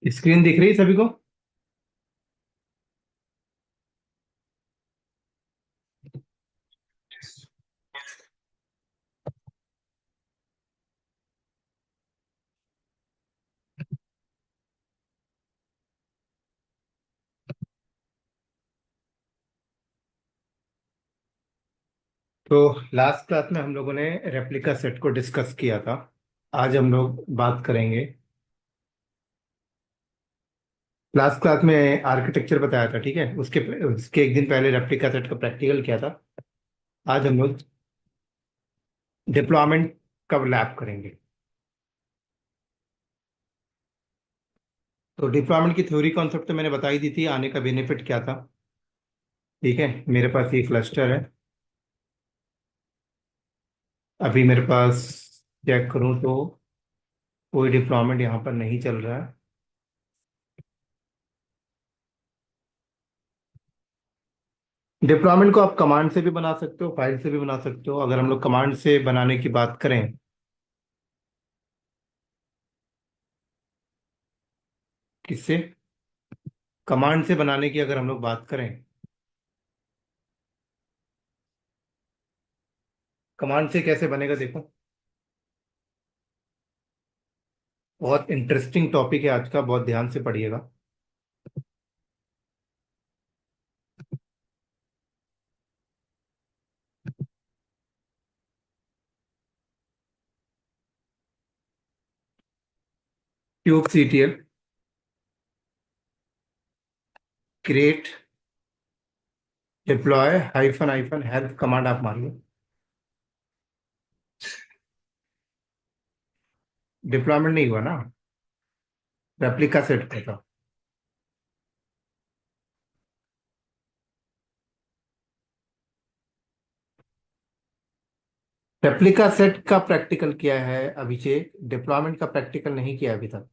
Screen दिख रही है सभी को। तो लास्ट क्लास में हम लोगों ने रेप्लिका सेट को डिस्कस किया था। आज हम लोग बात करेंगे। लास्ट क्लास में आर्किटेक्चर बताया था, ठीक है। उसके एक दिन पहले रेप्लिका सेट का प्रैक्टिकल किया था। आज हम लोग डिप्लॉयमेंट का लैब करेंगे। तो डिप्लॉयमेंट की थ्योरी कॉन्सेप्ट तो मैंने बताई दी थी, आने का बेनिफिट क्या था। ठीक है, मेरे पास ये क्लस्टर है। अभी मेरे पास चेक करूं तो कोई डिप्लॉयमेंट यहाँ पर नहीं चल रहा है। डिप्लॉयमेंट को आप कमांड से भी बना सकते हो, फाइल से भी बना सकते हो। अगर हम लोग कमांड से बनाने की बात करें, किससे, कमांड से बनाने की अगर हम लोग बात करें, कमांड से कैसे बनेगा देखो। बहुत इंटरेस्टिंग टॉपिक है आज का, बहुत ध्यान से पढ़िएगा। Cube CTL create deploy hyphen hyphen help command आप मान लो। डिप्लॉयमेंट नहीं हुआ ना, रेप्लिका सेट का था। रेप्लिका सेट का प्रैक्टिकल किया है अभिषेक, डिप्लॉयमेंट का प्रैक्टिकल नहीं किया अभी तक।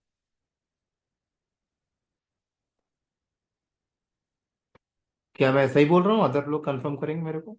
क्या मैं सही बोल रहा हूँ? अदर लोग कंफर्म करेंगे मेरे को।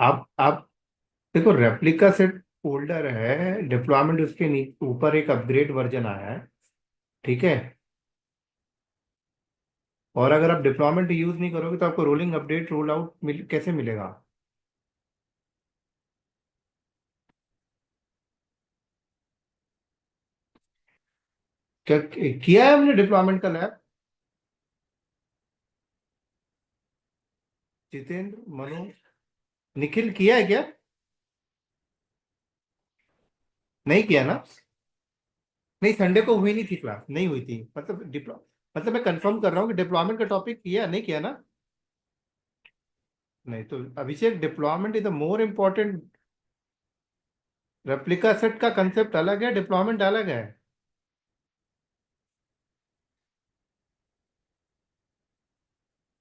आप देखो, रेप्लिका सेट फोल्डर है, डिप्लॉयमेंट उसके ऊपर एक अपग्रेड वर्जन आया है, ठीक है। और अगर आप डिप्लॉयमेंट यूज नहीं करोगे तो आपको रोलिंग अपडेट रोल आउट कैसे मिलेगा? क्या किया है हमने डिप्लॉयमेंट का लैब? जितेंद्र, मनोज, निखिल किया है क्या? नहीं किया ना? नहीं, संडे को हुई नहीं थी क्लास, नहीं हुई थी, मतलब मतलब मैं कंफर्म कर रहा हूँ कि डिप्लॉयमेंट का टॉपिक किया नहीं किया ना। नहीं तो Abhishek, deployment is the more important. Replica set का कंसेप्ट अलग है, डिप्लॉयमेंट अलग है।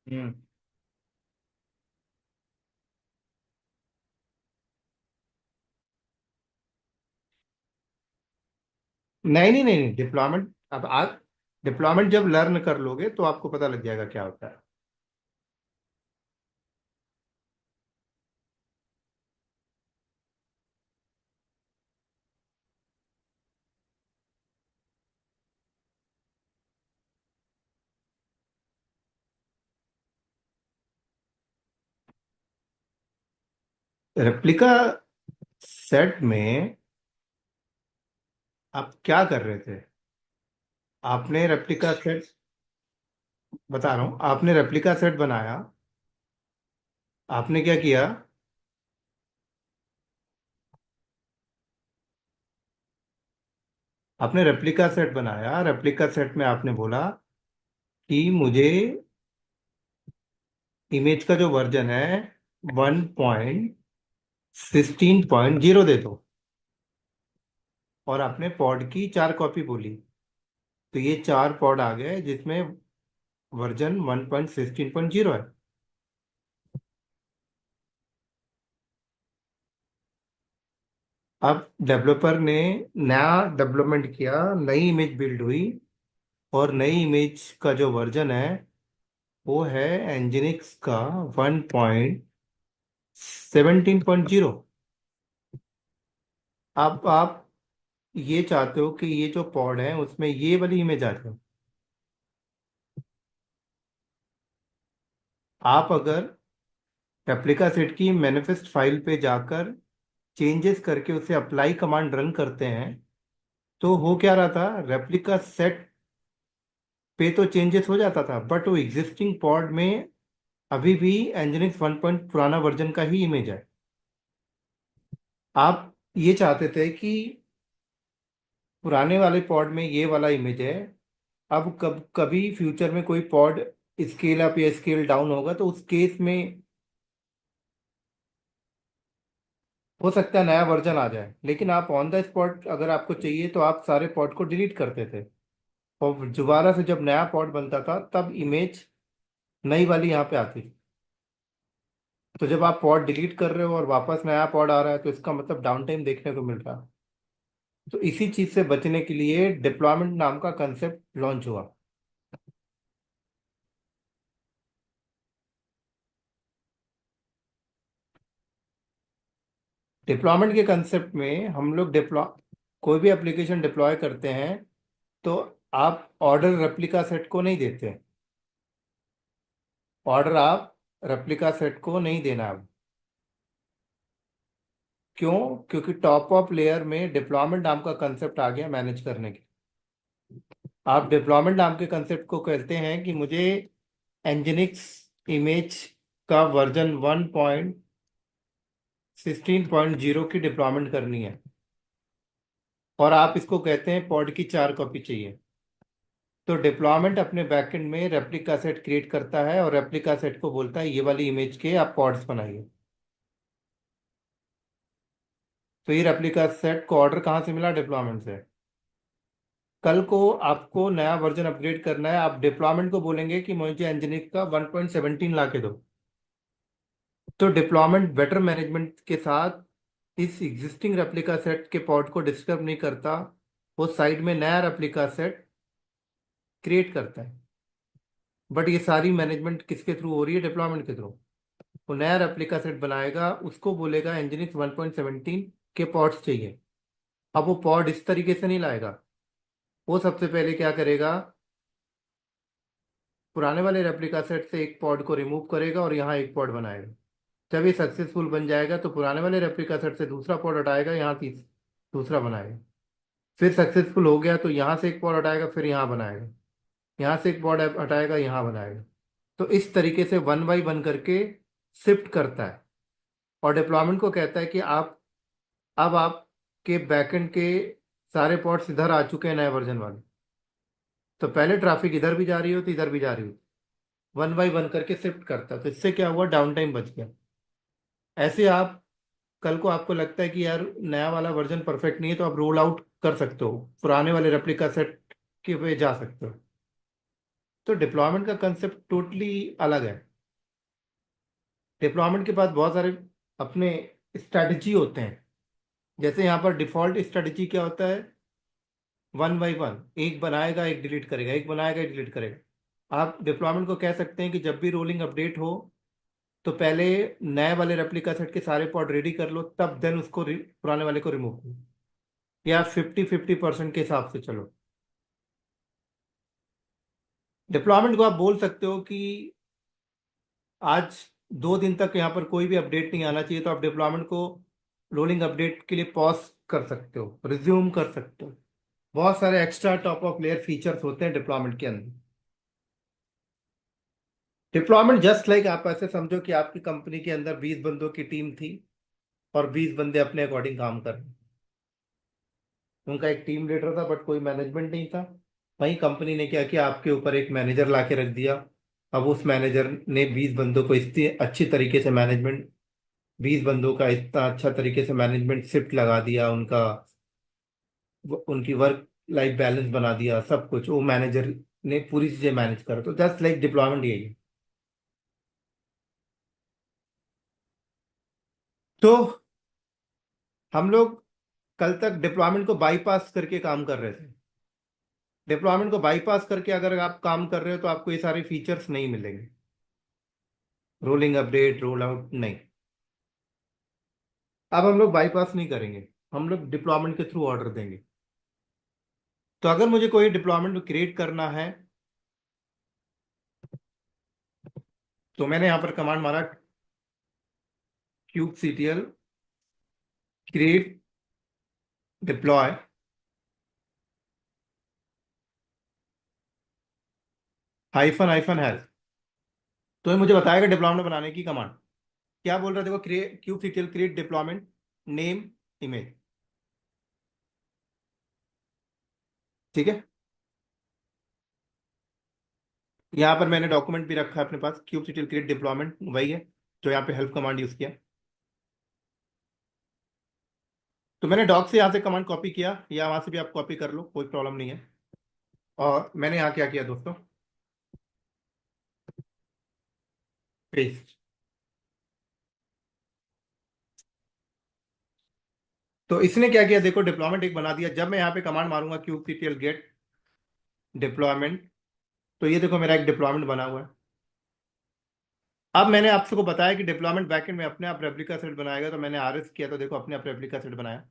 हम्म। नहीं नहीं नहीं नहीं, डिप्लॉयमेंट अब आज, डिप्लॉयमेंट जब लर्न कर लोगे तो आपको पता लग जाएगा क्या होता है। रेप्लिका सेट में आप क्या कर रहे थे? आपने रेप्लिका सेट, बता रहा हूं, आपने रेप्लिका सेट बनाया। आपने क्या किया? आपने रेप्लिका सेट बनाया, रेप्लिका सेट में आपने बोला कि मुझे इमेज का जो वर्जन है 1.16.0 दे दो। और आपने पॉड की 4 कॉपी बोली, तो ये 4 पॉड आ गए जिसमें वर्जन 1.16.0 है। अब डेवलपर ने नया डेवलपमेंट किया, नई इमेज बिल्ड हुई, और नई इमेज का जो वर्जन है वो है एंजिनिक्स का 1.17.0। अब आप ये चाहते हो कि ये जो पॉड है उसमें ये वाली इमेज आ जाए। आप अगर रेप्लिका सेट की मैनिफेस्ट फाइल पे जाकर चेंजेस करके उसे अप्लाई कमांड रन करते हैं, तो हो क्या रहा था, रेप्लिका सेट पे तो चेंजेस हो जाता था, बट वो एग्जिस्टिंग पॉड में अभी भी एंजिनिक्स 1 पॉइंट पुराना वर्जन का ही इमेज है। आप ये चाहते थे कि पुराने वाले पॉड में ये वाला इमेज है। अब कभी फ्यूचर में कोई पॉड स्केल अप या स्केल डाउन होगा तो उस केस में हो सकता है नया वर्जन आ जाए, लेकिन आप ऑन द स्पॉट अगर आपको चाहिए तो आप सारे पॉड को डिलीट करते थे, और दोबारा से जब नया पॉड बनता था तब इमेज नई वाली यहाँ पे आती थी। तो जब आप पॉड डिलीट कर रहे हो और वापस नया पॉड आ रहा है तो इसका मतलब डाउन टाइम देखने को मिल रहा है। तो इसी चीज से बचने के लिए डिप्लॉयमेंट नाम का कंसेप्ट लॉन्च हुआ। डिप्लॉयमेंट के कंसेप्ट में हम लोग डिप्लॉय कोई भी एप्लीकेशन डिप्लॉय करते हैं तो आप ऑर्डर रेप्लिका सेट को नहीं देते। ऑर्डर आप रेप्लिका सेट को नहीं देना अब। क्यों? क्योंकि टॉप ऑफ लेयर में डिप्लॉयमेंट नाम का कंसेप्ट आ गया मैनेज करने के। आप डिप्लॉयमेंट नाम के कंसेप्ट को कहते हैं कि मुझे एनजिनिक्स इमेज का वर्जन 1.16.0 की डिप्लॉयमेंट करनी है, और आप इसको कहते हैं पॉड की 4 कॉपी चाहिए। तो डिप्लॉयमेंट अपने बैकएंड में रेप्लिका सेट क्रिएट करता है और रेप्लिका सेट को बोलता है ये वाली इमेज के आप पॉड्स बनाइए। तो ये रेप्लिका सेट को ऑर्डर कहाँ से मिला? डिप्लॉयमेंट से। कल को आपको नया वर्जन अपग्रेड करना है, आप डिप्लॉयमेंट को बोलेंगे कि मुझे एंजिनिक का 1.17 ला के दो। तो डिप्लॉयमेंट बेटर मैनेजमेंट के साथ इस एग्जिस्टिंग रेप्लिका सेट के पॉड को डिस्टर्ब नहीं करता, वो साइड में नया रेप्लिका सेट क्रिएट करता है। बट ये सारी मैनेजमेंट किसके थ्रू हो रही है? डिप्लॉयमेंट के थ्रू। वो नया रेप्लिका सेट बनाएगा, उसको बोलेगा एंजिनिक्स 1.17 के पॉड्स चाहिए। अब वो पॉड इस तरीके से नहीं लाएगा। वो सबसे पहले क्या करेगा, पुराने वाले रेप्लिका सेट से एक पॉड को रिमूव करेगा और यहाँ एक पॉड बनाएगा। जब ये सक्सेसफुल बन जाएगा तो पुराने वाले रेप्लिका सेट से दूसरा पॉड हटाएगा, यहाँ दूसरा बनाएगा। फिर सक्सेसफुल हो गया तो यहाँ से एक पॉड हटाएगा, फिर यहाँ बनाएगा। यहाँ से एक पॉड हटाएगा, यहाँ बनाएगा। तो इस तरीके से वन बाई वन करके शिफ्ट करता है, और डिप्लॉयमेंट को कहता है कि आप अब आपके बैकएंड के सारे पॉड्स इधर आ चुके हैं नए वर्जन वाले। तो पहले ट्रैफिक इधर भी जा रही होती, इधर भी जा रही होती, वन बाई वन करके शिफ्ट करता है। तो इससे क्या हुआ? डाउन टाइम बच गया। ऐसे आप कल को आपको लगता है कि यार नया वाला वर्जन परफेक्ट नहीं है, तो आप रोल आउट कर सकते हो, पुराने वाले रेप्लिका सेट के पे जा सकते हो। तो डिप्लॉयमेंट का कंसेप्ट टोटली अलग है। डिप्लॉयमेंट के पास बहुत सारे अपने स्ट्रैटेजी होते हैं। जैसे यहाँ पर डिफॉल्ट स्ट्रैटेजी क्या होता है? वन बाई वन, एक बनाएगा एक डिलीट करेगा, एक बनाएगा एक डिलीट करेगा। आप डिप्लॉयमेंट को कह सकते हैं कि जब भी रोलिंग अपडेट हो तो पहले नए वाले रेप्लिका सेट के सारे पॉड रेडी कर लो, तब देन उसको पुराने वाले को रिमूव करो, या 50-50% के हिसाब से चलो। डिप्लॉयमेंट को आप बोल सकते हो कि आज 2 दिन तक यहाँ पर कोई भी अपडेट नहीं आना चाहिए, तो आप डिप्लॉयमेंट को रोलिंग अपडेट के लिए पॉज कर सकते हो, रिज्यूम कर सकते हो। बहुत सारे extra top of layer features होते हैं डिप्लॉयमेंट के अंदर। डिप्लॉयमेंट जस्ट लाइक, आप ऐसे समझो कि आपकी कंपनी के अंदर 20 बंदों की टीम थी, और 20 बंदे अपने अकॉर्डिंग काम कर रहे हैं। उनका एक टीम लीडर था बट कोई मैनेजमेंट नहीं था। वहीं कंपनी ने क्या किया, आपके ऊपर एक मैनेजर ला के रख दिया। अब उस मैनेजर ने 20 बंदों को इतनी अच्छी तरीके से मैनेजमेंट 20 बंदों का इतना अच्छा तरीके से मैनेजमेंट शिफ्ट लगा दिया, उनका उनकी वर्क लाइफ बैलेंस बना दिया, सब कुछ वो मैनेजर ने पूरी चीजें मैनेज करा। तो जस्ट लाइक डिप्लॉयमेंट यही है। तो हम लोग कल तक डिप्लॉयमेंट को बाईपास करके काम कर रहे थे। डिप्लॉयमेंट को बाईपास करके अगर आप काम कर रहे हो तो आपको ये सारे फीचर्स नहीं मिलेंगे। रोलिंग अपडेट, रोल आउट नहीं। अब हम लोग बाईपास नहीं करेंगे, हम लोग डिप्लॉयमेंट के थ्रू ऑर्डर देंगे। तो अगर मुझे कोई डिप्लॉयमेंट क्रिएट करना है तो मैंने यहां पर कमांड मारा kubectl create deploy hyphen hyphen help. तो ये मुझे बताएगा डिप्लॉयमेंट बनाने की कमांड क्या बोल रहा है। देखो, create kubectl create deployment name image. ठीक है, यहाँ पर मैंने डॉक्यूमेंट भी रखा है अपने पास, kubectl क्रिएट डिप्लॉयमेंट वही है जो यहाँ पे हेल्प कमांड यूज किया। तो मैंने डॉक से यहाँ से कमांड कॉपी किया, या वहां से भी आप कॉपी कर लो, कोई प्रॉब्लम नहीं है। और मैंने यहाँ क्या किया दोस्तों, पेस्ट। तो इसने क्या किया, देखो डिप्लॉयमेंट एक बना दिया। जब मैं यहाँ पे कमांड मारूंगा kubectl गेट डिप्लॉयमेंट, तो ये देखो मेरा एक डिप्लॉयमेंट बना हुआ है। अब मैंने आपसे को बताया कि डिप्लॉयमेंट बैकएंड में अपने आप रेप्लिका सेट बनाएगा, तो मैंने आरएस किया तो देखो अपने आप रेप्लिका सेट बनाया।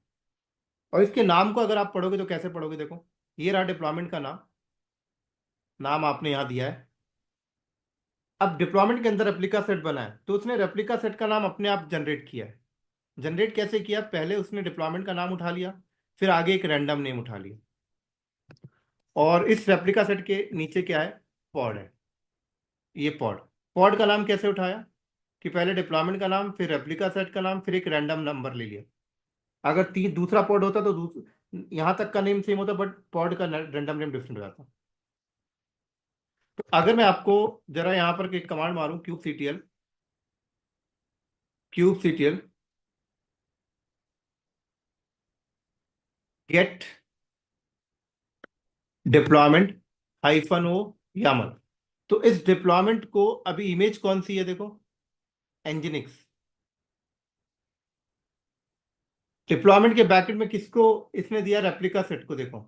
और इसके नाम को अगर आप पढ़ोगे तो कैसे पढ़ोगे, देखो ये रहा डिप्लॉयमेंट का नाम, नाम आपने यहाँ दिया है। अब डिप्लॉयमेंट के अंदर रेप्लिका सेट बना है, तो उसने रेप्लिका सेट का नाम अपने आप जनरेट किया है। जनरेट कैसे किया, पहले उसने डिप्लॉयमेंट का नाम उठा लिया, फिर आगे एक रैंडम नेम उठा लिया। और इस रेप्लिका सेट के नीचे क्या है, पॉड है। ये पॉड, पॉड का नाम कैसे उठाया कि पहले डिप्लॉयमेंट का नाम, फिर रेप्लिका सेट का नाम, फिर एक रैंडम नंबर ले लिया। अगर दूसरा पॉड होता तो यहां तक का नेम सेम होता, बट पॉड का रैंडम नेम डिफरेंट हो जाता। तो अगर मैं आपको जरा यहां पर एक कमांड मारूं, kubectl get deployment -o YAML। तो इस डिप्लॉयमेंट को अभी इमेज कौन सी है, देखो एनजिनिक्स। डिप्लॉयमेंट के बैकेंड में किसको इसने दिया, रेप्लिका सेट को, देखो।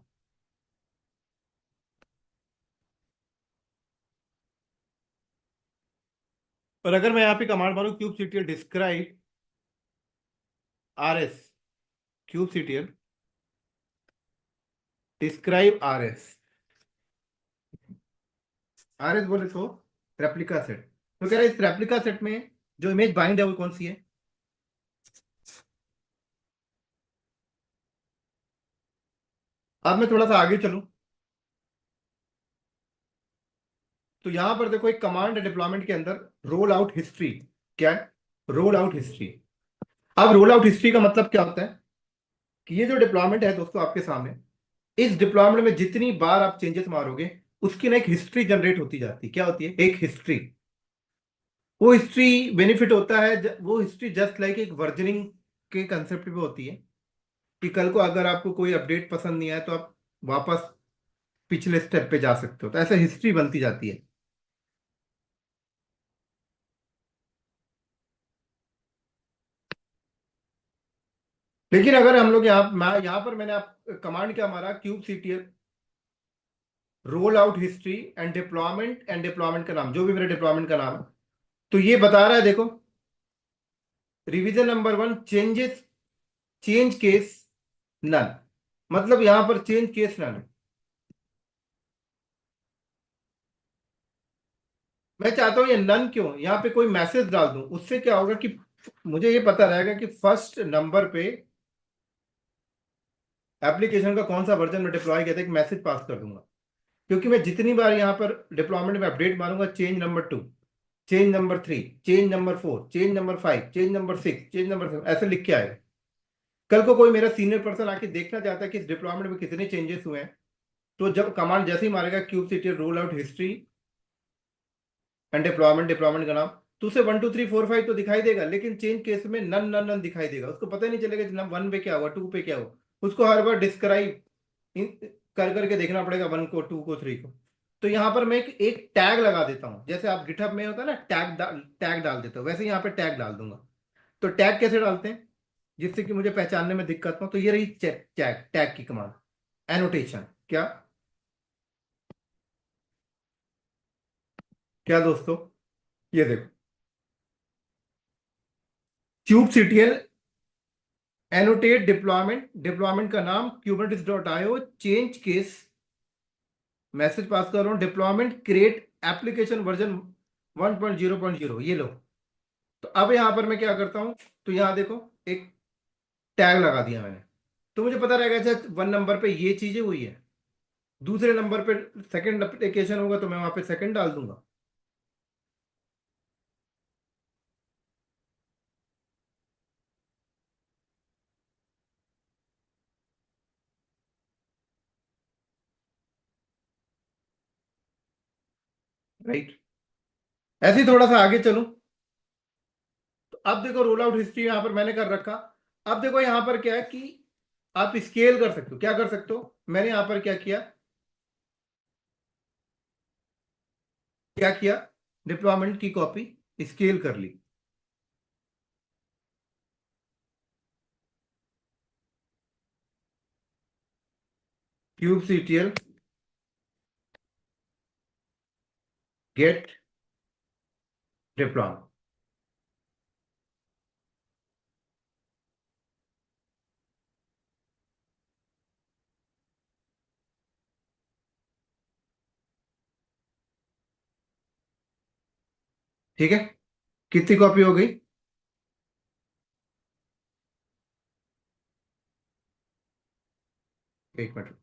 और अगर मैं यहाँ पे कमांड मारूं kubectl describe RS, kubectl describe RS बोले तो रेप्लिका सेट। तो कह रहे इस रेप्लिका सेट में जो इमेज बाइंड है वो कौन सी है। अब मैं थोड़ा सा आगे चलूं, तो यहां पर देखो एक कमांड है डिप्लॉयमेंट के अंदर, रोल आउट हिस्ट्री। क्या है, रोल आउट हिस्ट्री। अब रोल आउट हिस्ट्री का मतलब क्या होता है कि ये जो डिप्लॉयमेंट है दोस्तों आपके सामने, इस डिप्लॉयमेंट में जितनी बार आप चेंजेस मारोगे उसकी ना एक हिस्ट्री जनरेट होती जाती है। क्या होती है, एक हिस्ट्री। वो हिस्ट्री बेनिफिट होता है, वो हिस्ट्री जस्ट लाइक एक वर्जनिंग के कंसेप्ट पे होती है कि कल को अगर आपको कोई अपडेट पसंद नहीं आया तो आप वापस पिछले स्टेप पे जा सकते हो, तो ऐसे हिस्ट्री बनती जाती है। लेकिन अगर हम लोग यहाँ पर मैंने आप कमांड क्या मारा, kubectl roll out history and deployment का नाम, जो भी मेरे डिप्लॉयमेंट का नाम है, तो ये बता रहा है देखो, revision number 1 changes, change cause none. मतलब यहां पर चेंज केस नन है। मैं चाहता हूं ये नन क्यों, यहाँ पे कोई मैसेज डाल दूं, उससे क्या होगा कि मुझे ये पता रहेगा कि फर्स्ट नंबर पे एप्लीकेशन का कौन सा वर्जन में डिप्लॉय किया था, एक मैसेज पास कर दूंगा। क्योंकि मैं जितनी बार यहाँ पर डिप्लॉयमेंट में अपडेट मारूंगा, change number 2, change number 3, change number 4, change number 5, change number 6, change number 7, ऐसे लिख के आएगा। कल को कोई मेरा सीनियर पर्सन आके देखना चाहता है कि इस डिप्लॉयमेंट में कितने चेंजेस हुए हैं, तो जब कमांड जैसे ही मारेगा kubectl roll out history and deployment, deployment का नाम, तो उसे 1 2 3 4 5 तो दिखाई देगा, लेकिन चेंज केस में नन नन नन दिखाई देगा। उसको पता ही नहीं चलेगा कि 1 पे क्या हुआ, 2 पे क्या हुआ। उसको हर बार डिस्क्राइब कर करके देखना पड़ेगा, 1 को, 2 को, 3 को। तो यहां पर मैं एक टैग लगा देता हूं, जैसे आप गिटहब में होता है ना टैग, टैग डाल देते हो, वैसे यहाँ पे टैग डाल दूंगा। तो टैग कैसे डालते हैं, जिससे कि मुझे पहचानने में दिक्कत हो। तो ये रही चेक टैग टैग की कमांड, एनोटेशन। क्या क्या दोस्तों, ये देखो, क्यूबसीटीएल एनोटेट डिप्लॉयमेंट, डिप्लॉयमेंट का नाम kubernetes dot IO, change case, message pass कर रहा हूं, डिप्लॉयमेंट क्रिएट एप्लीकेशन वर्जन 1.0.0, ये लो। तो अब यहां पर मैं क्या करता हूं, तो यहां देखो एक टैग लगा दिया मैंने। तो मुझे पता रहेगा अच्छा 1 नंबर पे ये चीजें हुई है, दूसरे नंबर पे सेकंड एप्लीकेशन होगा तो मैं वहां पे सेकंड डाल दूंगा। राइट। ऐसे ही थोड़ा सा आगे चलूं, तो अब देखो रोल आउट हिस्ट्री यहां पर मैंने कर रखा। अब देखो यहां पर क्या है कि आप स्केल कर सकते हो। क्या कर सकते हो, मैंने यहां पर क्या किया, क्या किया, डिप्लॉयमेंट की कॉपी स्केल कर ली। kubectl gate deploy. ठीक है, कितनी कॉपी हो गई, एक मिनट।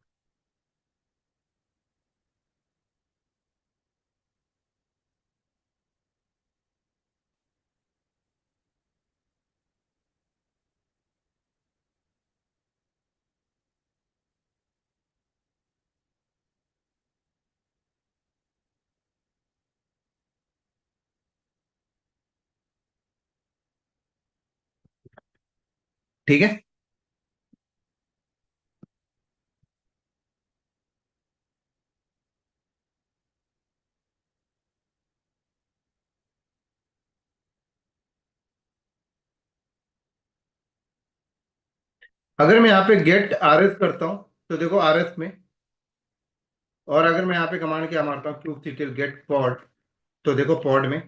ठीक है, अगर मैं यहाँ पे गेट आरएस करता हूँ तो देखो आरएस में, और अगर मैं यहाँ पे कमांड क्या मारता हूँ kubectl गेट पॉड, तो देखो पॉड में,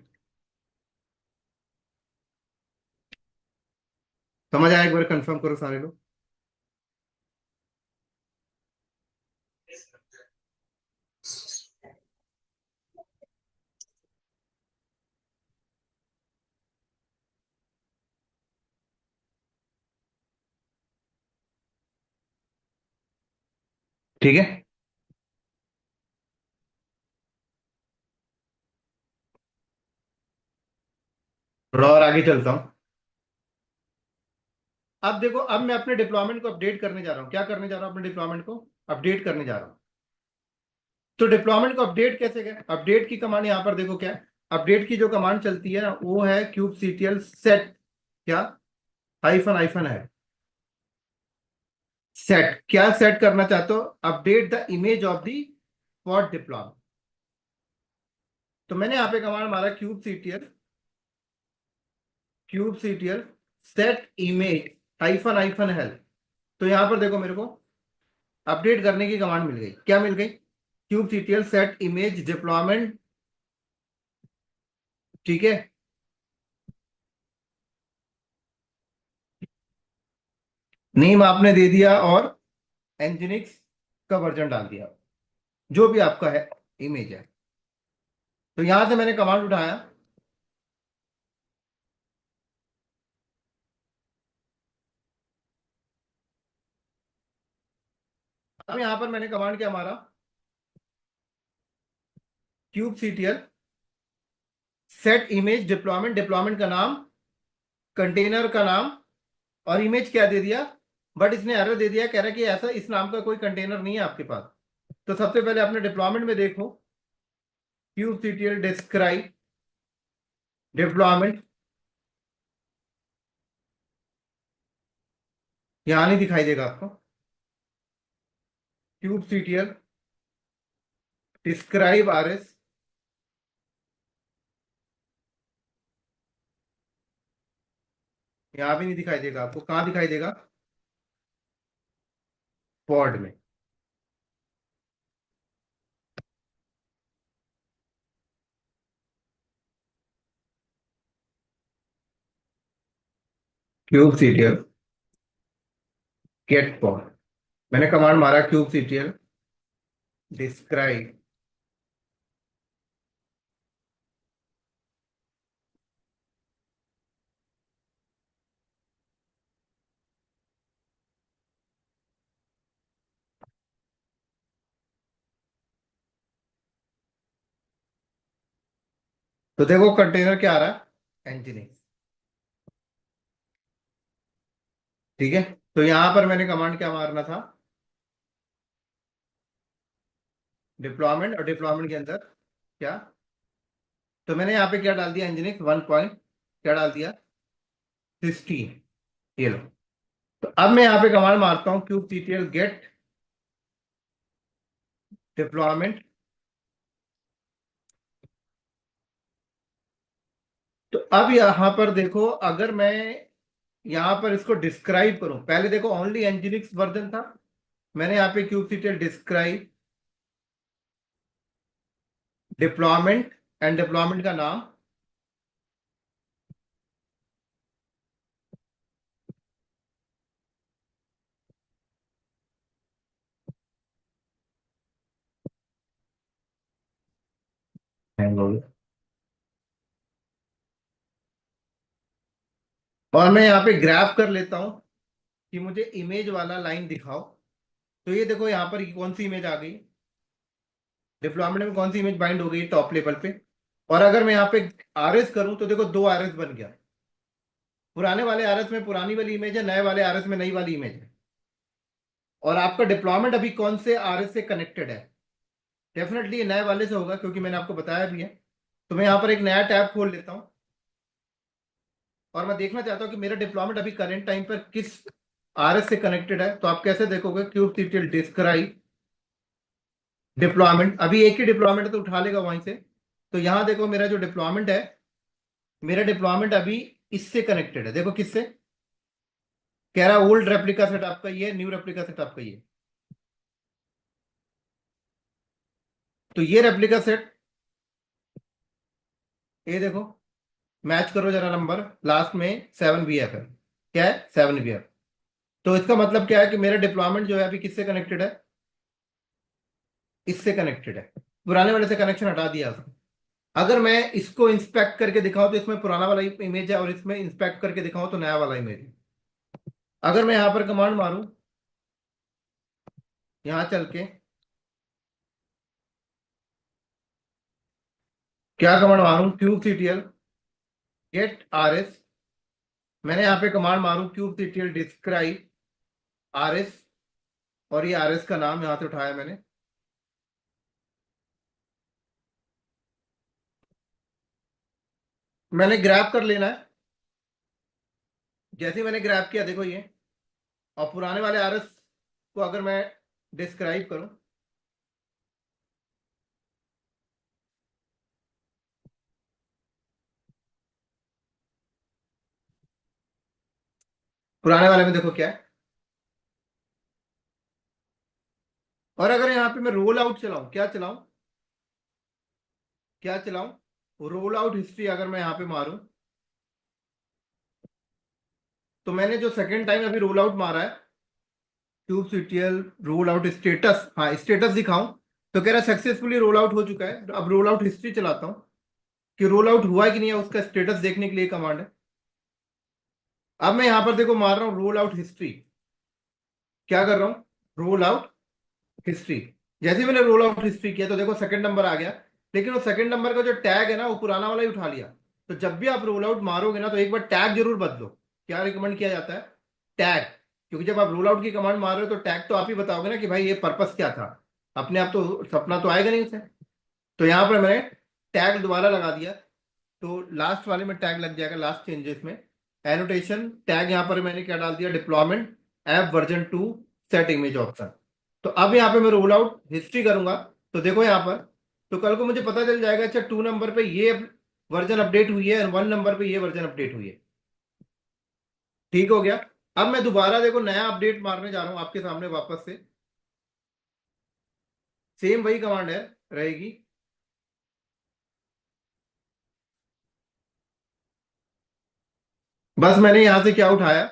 समझ आया, एक बार कंफर्म करो सारे लोग। ठीक है, थोड़ा और आगे चलता हूँ। अब देखो, अब मैं अपने डिप्लॉयमेंट को अपडेट करने जा रहा हूँ। क्या करने जा रहा हूँ, अपने डिप्लॉयमेंट को अपडेट करने जा रहा हूँ। तो डिप्लॉयमेंट को अपडेट कैसे करें, अपडेट की कमांड यहाँ पर देखो क्या है। अपडेट की जो कमांड चलती है ना, वो है kubectl सेट, क्या, हाइफन हाइफन है, सेट। क्या सेट करना चाहते हो, update the image of the pod deploy. तो मैंने यहाँ पे कमांड मारा cube CTL set image hyphen hyphen help. तो यहां पर देखो मेरे को अपडेट करने की कमांड मिल गई। क्या मिल गई, cube CTL set image deployment. ठीक है, नेम आपने दे दिया और एनजिनिक्स का वर्जन डाल दिया, जो भी आपका है इमेज है। तो यहां से मैंने कमांड उठाया। अब यहां पर मैंने कमांड क्या मारा, cube CTL set image deployment, deployment का नाम, कंटेनर का नाम, और इमेज क्या दे दिया। बट इसने एरर दे दिया, कह रहा है कि ऐसा इस नाम का कोई कंटेनर नहीं है आपके पास। तो सबसे पहले अपने डिप्लॉयमेंट में देखो, kubectl डिस्क्राइब डिप्लॉयमेंट, यहां नहीं दिखाई देगा आपको, kubectl डिस्क्राइब आरएस, यहाँ भी नहीं दिखाई देगा आपको, कहाँ दिखाई देगा? पॉड में। Kubectl get pod. मैंने कमांड मारा क्यूब सीटीएल डिस्क्राइब। तो देखो कंटेनर क्या आ रहा है? इंजीनियरिंग। ठीक है। तो यहां पर मैंने कमांड क्या मारना था? डिप्लॉयमेंट। और डिप्लॉयमेंट के अंदर क्या? तो मैंने यहाँ पे क्या डाल दिया? इंजीनियरिंग 1 पॉइंट क्या डाल दिया? 16। ये लो। तो अब मैं यहाँ पे कमांड मारता हूँ क्यूब सीटीएल गेट डिप्लॉयमेंट। तो अब यहां पर देखो, अगर मैं यहां पर इसको डिस्क्राइब करूं, पहले देखो ओनली एनजीनिक्स वर्जन था, मैंने यहाँ पे क्यूबसीटीएल डिस्क्राइब डिप्लॉयमेंट एंड डिप्लॉयमेंट का नाम है। और मैं यहाँ पे ग्रैब कर लेता हूं कि मुझे इमेज वाला लाइन दिखाओ। तो ये देखो यहाँ पर कौन सी इमेज आ गई? डिप्लॉयमेंट में कौन सी इमेज बाइंड हो गई टॉप लेवल पे? और अगर मैं यहाँ पे आरएस करूं तो देखो 2 आरएस बन गया। पुराने वाले आरएस में पुरानी वाली इमेज है, नए वाले आरएस में नई वाली इमेज है। और आपका डिप्लॉयमेंट अभी कौन से आरएस से कनेक्टेड है? डेफिनेटली ये नए वाले से होगा, क्योंकि मैंने आपको बताया भी है। तो मैं यहाँ पर एक नया टैब खोल लेता हूँ और मैं देखना चाहता हूँ कि मेरा डिप्लॉयमेंट अभी करंट टाइम पर किस आरएस से कनेक्टेड है। तो आप कैसे देखोगे? Cube CTL describe deployment. अभी एक ही डिप्लॉयमेंट है तो उठा लेगा वहीं से। तो यहां देखो मेरा जो डिप्लॉयमेंट है, मेरा डिप्लॉयमेंट अभी इससे कनेक्टेड है। देखो किससे कह रहा है? ओल्ड रेप्लिका सेट आपका ये, न्यू रेप्लिका सेट आपका ये। तो ये रेप्लिका सेट, ये देखो, मैच करो जरा नंबर, लास्ट में 7 BF है। क्या है? 7 BF। तो इसका मतलब क्या है कि मेरा डिप्लॉयमेंट जो है अभी किससे कनेक्टेड है? इससे कनेक्टेड है। पुराने वाले से कनेक्शन हटा दिया उसने। अगर मैं इसको इंस्पेक्ट करके दिखाऊं तो इसमें पुराना वाला इमेज है, और इसमें इंस्पेक्ट करके दिखाऊं तो नया वाला इमेज है। अगर मैं यहां पर कमांड मारूं, यहां चल के क्या कमांड मारूं? Kubectl get RS. मैंने यहां पे कमांड मारूं क्यूब सीटीएल डिस्क्राइब आरएस। और ये आरएस का नाम यहां से उठाया मैंने। मैंने ग्रैब कर लेना है। जैसे ही मैंने ग्रैब किया, देखो ये। और पुराने वाले आरएस को अगर मैं डिस्क्राइब करूं, पुराने वाले में देखो क्या है। और अगर यहां पे मैं रोल आउट चलाऊं, क्या चलाऊं? क्या चलाऊं? रोल आउट हिस्ट्री अगर मैं यहां पे मारूं, तो मैंने जो सेकेंड टाइम अभी रोल आउट मारा है, cube CTL roll out status, हाँ स्टेटस दिखाऊं, तो कह रहा है सक्सेसफुली रोल आउट हो चुका है। तो अब रोल आउट हिस्ट्री चलाता हूं कि रोल आउट हुआ है कि नहीं है, उसका स्टेटस देखने के लिए कमांड है। अब मैं यहां पर देखो मार रहा हूं रोल आउट हिस्ट्री। क्या कर रहा हूं? Roll out history. जैसे ही मैंने रोल आउट हिस्ट्री किया तो देखो सेकंड नंबर आ गया। लेकिन वो सेकंड नंबर का जो टैग है ना, वो पुराना वाला ही उठा लिया। तो जब भी आप रोल आउट मारोगे ना, तो एक बार टैग जरूर बदलो। क्या रिकमेंड किया जाता है? टैग। क्योंकि जब आप रोल आउट की कमांड मार रहे हो तो टैग तो आप ही बताओगे ना कि भाई ये पर्पस क्या था। अपने आप तो सपना तो आएगा नहीं उसे। तो यहां पर मैंने टैग दोबारा लगा दिया। तो लास्ट वाले में टैग लग जाएगा, लास्ट चेंजेस में। एनोटेशन टैग यहां पर मैंने क्या डाल दिया? Deployment app version 2 set image option. तो अब यहाँ पे मैं रोल आउट हिस्ट्री करूंगा। तो देखो यहाँ पर, तो कल को मुझे पता चल जाएगा, अच्छा 2 नंबर पे ये वर्जन अपडेट हुई है और 1 नंबर पे ये वर्जन अपडेट हुई है। ठीक हो गया। अब मैं दोबारा देखो नया अपडेट मारने जा रहा हूं आपके सामने वापस से। सेम वही कमांड है, रहेगी। बस मैंने यहां से क्या उठाया,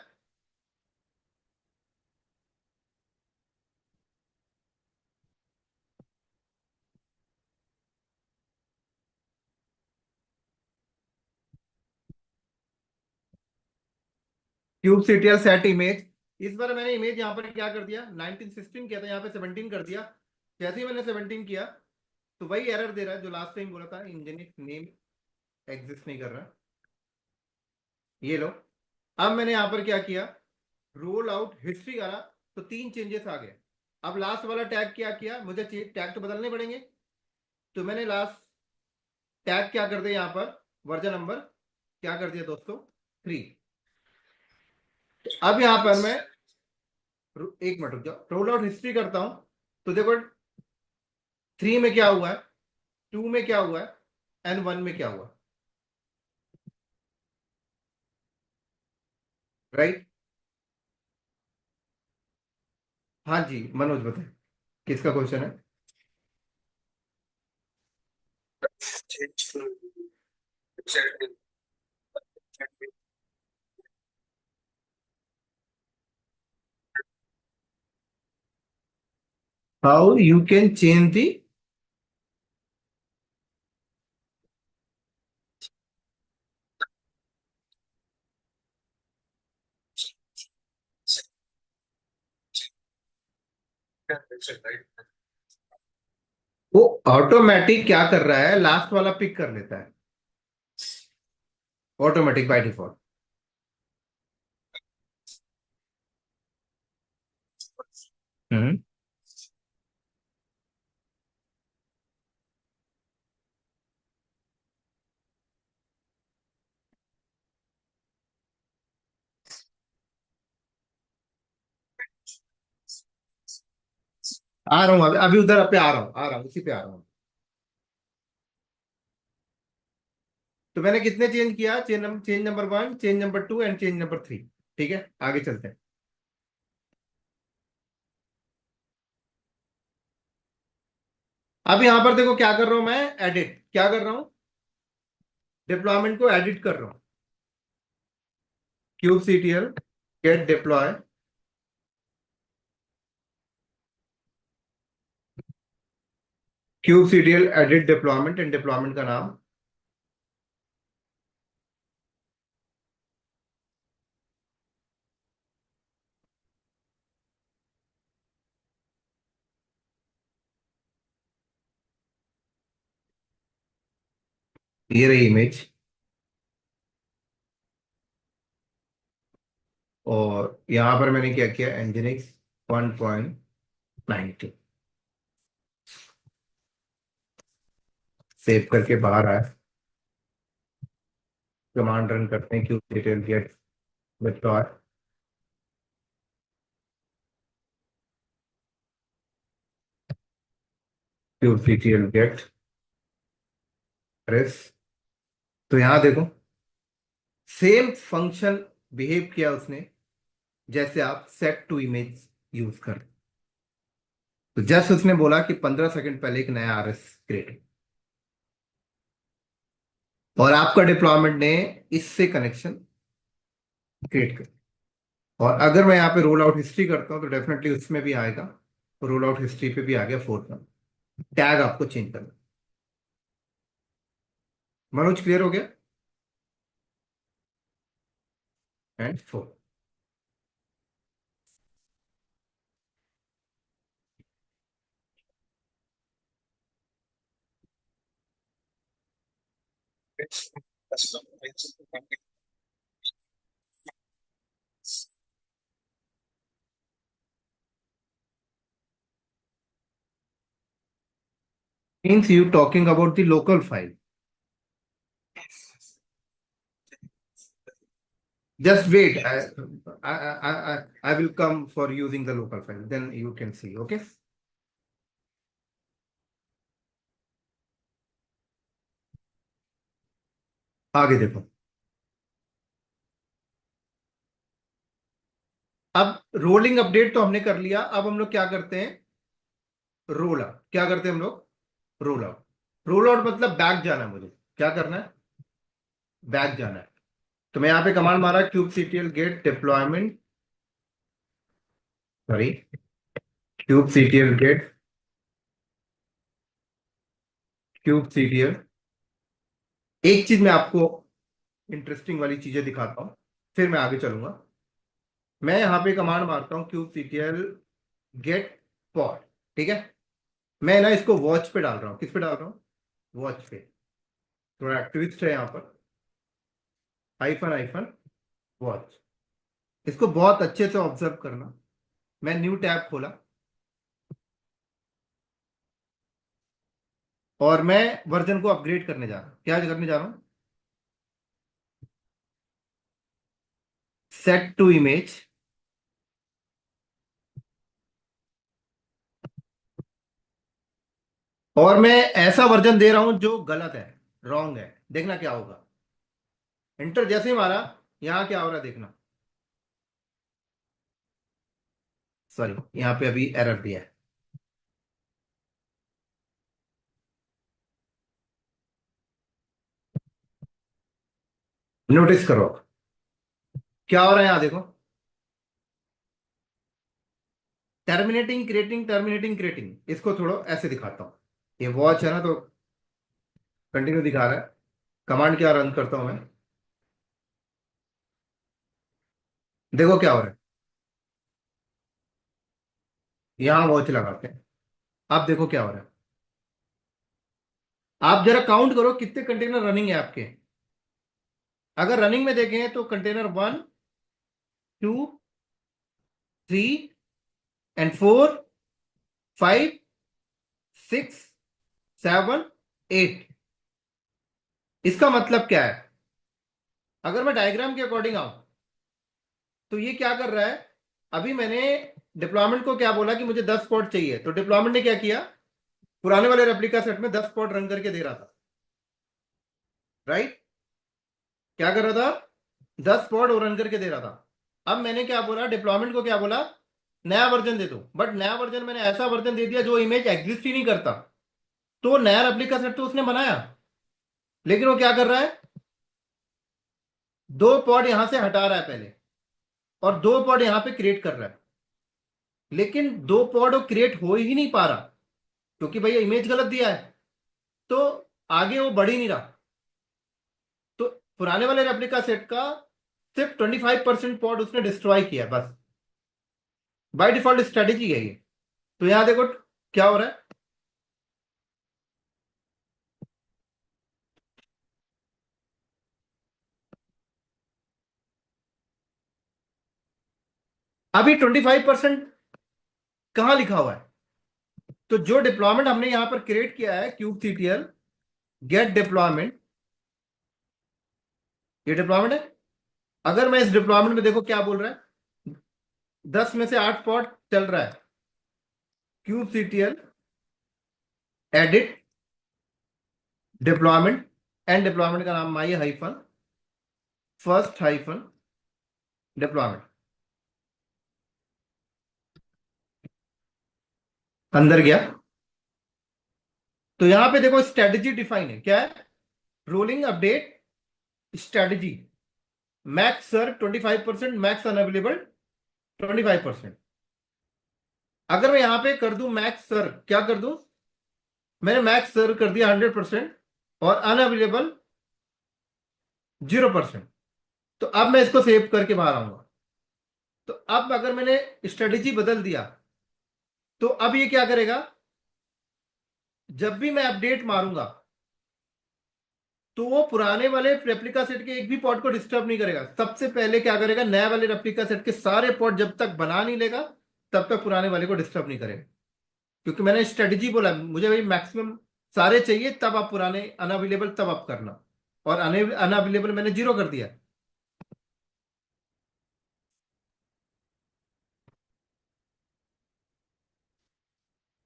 क्यूब सीटीएल सेट इमेज। इस बार मैंने इमेज यहाँ पर क्या कर दिया, 1916 किया था, यहाँ पे 17 कर दिया। जैसे ही मैंने 17 किया तो वही एरर दे रहा है जो लास्ट टाइम बोला था, इंजीनियर नेम एग्जिस्ट नहीं कर रहा। ये लो। अब मैंने यहाँ पर क्या किया, रोल आउट हिस्ट्री करा, तो 3 चेंजेस आ गए। अब लास्ट वाला टैग क्या किया, मुझे टैग तो बदलने पड़ेंगे। तो मैंने लास्ट टैग क्या कर दिया यहाँ पर, वर्जन नंबर क्या कर दिया दोस्तों, 3। अब यहाँ पर मैं एक मिनट रुक जाओ, रोल आउट हिस्ट्री करता हूं। तो देखो 3 में क्या हुआ है, 2 में क्या हुआ है, एंड 1 में क्या हुआ। राइट। हाँ जी मनोज बताए, किसका क्वेश्चन है। How you can change the. वो ऑटोमेटिक क्या कर रहा है, लास्ट वाला पिक कर लेता है, ऑटोमेटिक बाय डिफॉल्ट। हम्म। आ रहा हूँ, अभी अभी उधर पे आ रहा हूँ, आ रहा हूँ, उसी पे आ रहा हूँ। तो मैंने कितने चेंज किया, change number 1, change number 2 and change number 3। ठीक है, आगे चलते हैं। अब यहां पर देखो क्या कर रहा हूं मैं, एडिट क्या कर रहा हूं, डिप्लॉयमेंट को एडिट कर रहा हूं। Kubectl get deploy, kubectl edit deployment, and deployment का नाम ये रही इमेज। और यहां पर मैंने क्या किया, एनजिनिक्स 1.90 सेव करके बाहर आया। कमांड रन करते हैं, kubectl get deploy, kubectl get RS. तो यहां देखो सेम फंक्शन बिहेव किया उसने जैसे आप सेट टू इमेज यूज कर। तो जस्ट उसने बोला कि 15 सेकंड पहले एक नया आरएस क्रिएट, और आपका डिप्लॉयमेंट ने इससे कनेक्शन क्रिएट कर। और अगर मैं यहाँ पे रोल आउट हिस्ट्री करता हूँ तो डेफिनेटली उसमें भी आएगा, रोल आउट हिस्ट्री पे भी आ गया 4 का टैग, आपको चेंज करना। मनोज क्लियर हो गया, and 4 means you talking about the local file. Just wait. I will come for using the local file. Then you can see. Okay. आगे देखो। अब रोलिंग अपडेट तो हमने कर लिया, अब हम लोग क्या करते हैं, रोल आउट। क्या करते हैं हम लोग, रोल आउट। रोल आउट मतलब बैक जाना है, मुझे क्या करना है, बैक जाना है। तो मैं यहां पे कमांड मारा kubectl get deployment, sorry, kubectl get kubectl। एक चीज मैं आपको इंटरेस्टिंग वाली चीजें दिखाता हूं, फिर मैं आगे चलूंगा। मैं यहां पे कमांड मारता हूं kubectl गेट पॉड, ठीक है। मैं ना इसको वॉच पे डाल रहा हूं, किस पे डाल रहा हूं, वॉच पे। थोड़ा ट्विस्ट है यहाँ पर, हाइफन हाइफन वॉच। इसको बहुत अच्छे से ऑब्जर्व करना। मैं न्यू टैब खोला और मैं वर्जन को अपग्रेड करने जा रहा हूं। क्या करने जा रहा हूं, सेट टू इमेज। और मैं ऐसा वर्जन दे रहा हूं जो गलत है, रॉन्ग है। देखना क्या होगा, इंटर जैसे ही मारा, यहां क्या हो रहा है देखना। सॉरी, यहां पे अभी एरर दिया है, नोटिस करो क्या हो रहा है। यहां देखो, टर्मिनेटिंग क्रिएटिंग, इसको थोड़ा ऐसे दिखाता हूं। ये वॉच है ना, तो कंटिन्यू दिखा रहा है। कमांड क्या रन करता हूं मैं, देखो क्या हो रहा है। यहां वॉच लगाते हैं, आप देखो क्या हो रहा है। आप जरा काउंट करो कितने कंटेनर रनिंग है आपके। अगर रनिंग में देखें तो कंटेनर 1, 2, 3, and 4, 5, 6, 7, 8। इसका मतलब क्या है, अगर मैं डायग्राम के अकॉर्डिंग आऊं तो ये क्या कर रहा है। अभी मैंने डिप्लॉयमेंट को क्या बोला कि मुझे 10 पॉट चाहिए, तो डिप्लॉयमेंट ने क्या किया, पुराने वाले रेप्लिका सेट में 10 पॉट रन करके दे रहा था, राइट। क्या कर रहा था, 10 पॉट वो रन करके दे रहा था। अब मैंने क्या बोला, डिप्लॉयमेंट को क्या बोला, नया वर्जन दे दो। बट नया वर्जन मैंने ऐसा वर्जन दे दिया जो इमेज एग्जिस्ट ही नहीं करता। तो नया रेप्लिका सेट तो उसने बनाया, लेकिन वो क्या कर रहा है, 2 पॉट यहां से हटा रहा है पहले, और 2 पॉट यहां पे क्रिएट कर रहा है। लेकिन 2 पॉट वो क्रिएट हो ही नहीं पा रहा, क्योंकि भैया इमेज गलत दिया है। तो आगे वो बढ़ ही नहीं रहा। तो पुराने वाले रेप्लिका सेट का सिर्फ 25% पॉट उसने डिस्ट्रॉय किया है, बस। बाय डिफॉल्ट स्ट्रेटेजी है ये। तो यहां देखो क्या हो रहा है, अभी 25% कहां लिखा हुआ है। तो जो डिप्लॉयमेंट हमने यहां पर क्रिएट किया है, kubectl गेट डिप्लॉयमेंट, ये डिप्लॉयमेंट है। अगर मैं इस डिप्लॉयमेंट में देखो क्या बोल रहा है, 10 में से 8 पॉट चल रहा है, kubectl edit deployment, and deployment का नाम माई हाइफन फर्स्ट हाइफन डिप्लॉयमेंट। अंदर गया, तो यहां पे देखो स्ट्रेटजी डिफाइन है, क्या है, rolling update strategy. Max sir 25%, max unavailable 25%। अगर मैं यहां पे कर दूं मैक्स सर, क्या कर दूं, मैंने मैक्स सर कर दिया 100%, और अनअवेलेबल 0%। तो अब मैं इसको सेव करके बाहर आऊंगा। तो अब अगर मैंने स्ट्रेटेजी बदल दिया, तो अब ये क्या करेगा, जब भी मैं अपडेट मारूंगा तो वो पुराने वाले रेप्लिका सेट के एक भी पॉट को डिस्टर्ब नहीं करेगा। सबसे पहले क्या करेगा, नए वाले रेप्लिका सेट के सारे पॉट जब तक बना नहीं लेगा, तब तक पुराने वाले को डिस्टर्ब नहीं करेगा। क्योंकि मैंने स्ट्रेटजी बोला मुझे भाई मैक्सिमम सारे चाहिए, तब आप पुराने अनअवेलेबल तब आप करना। और अनअवेलेबल मैंने 0 कर दिया।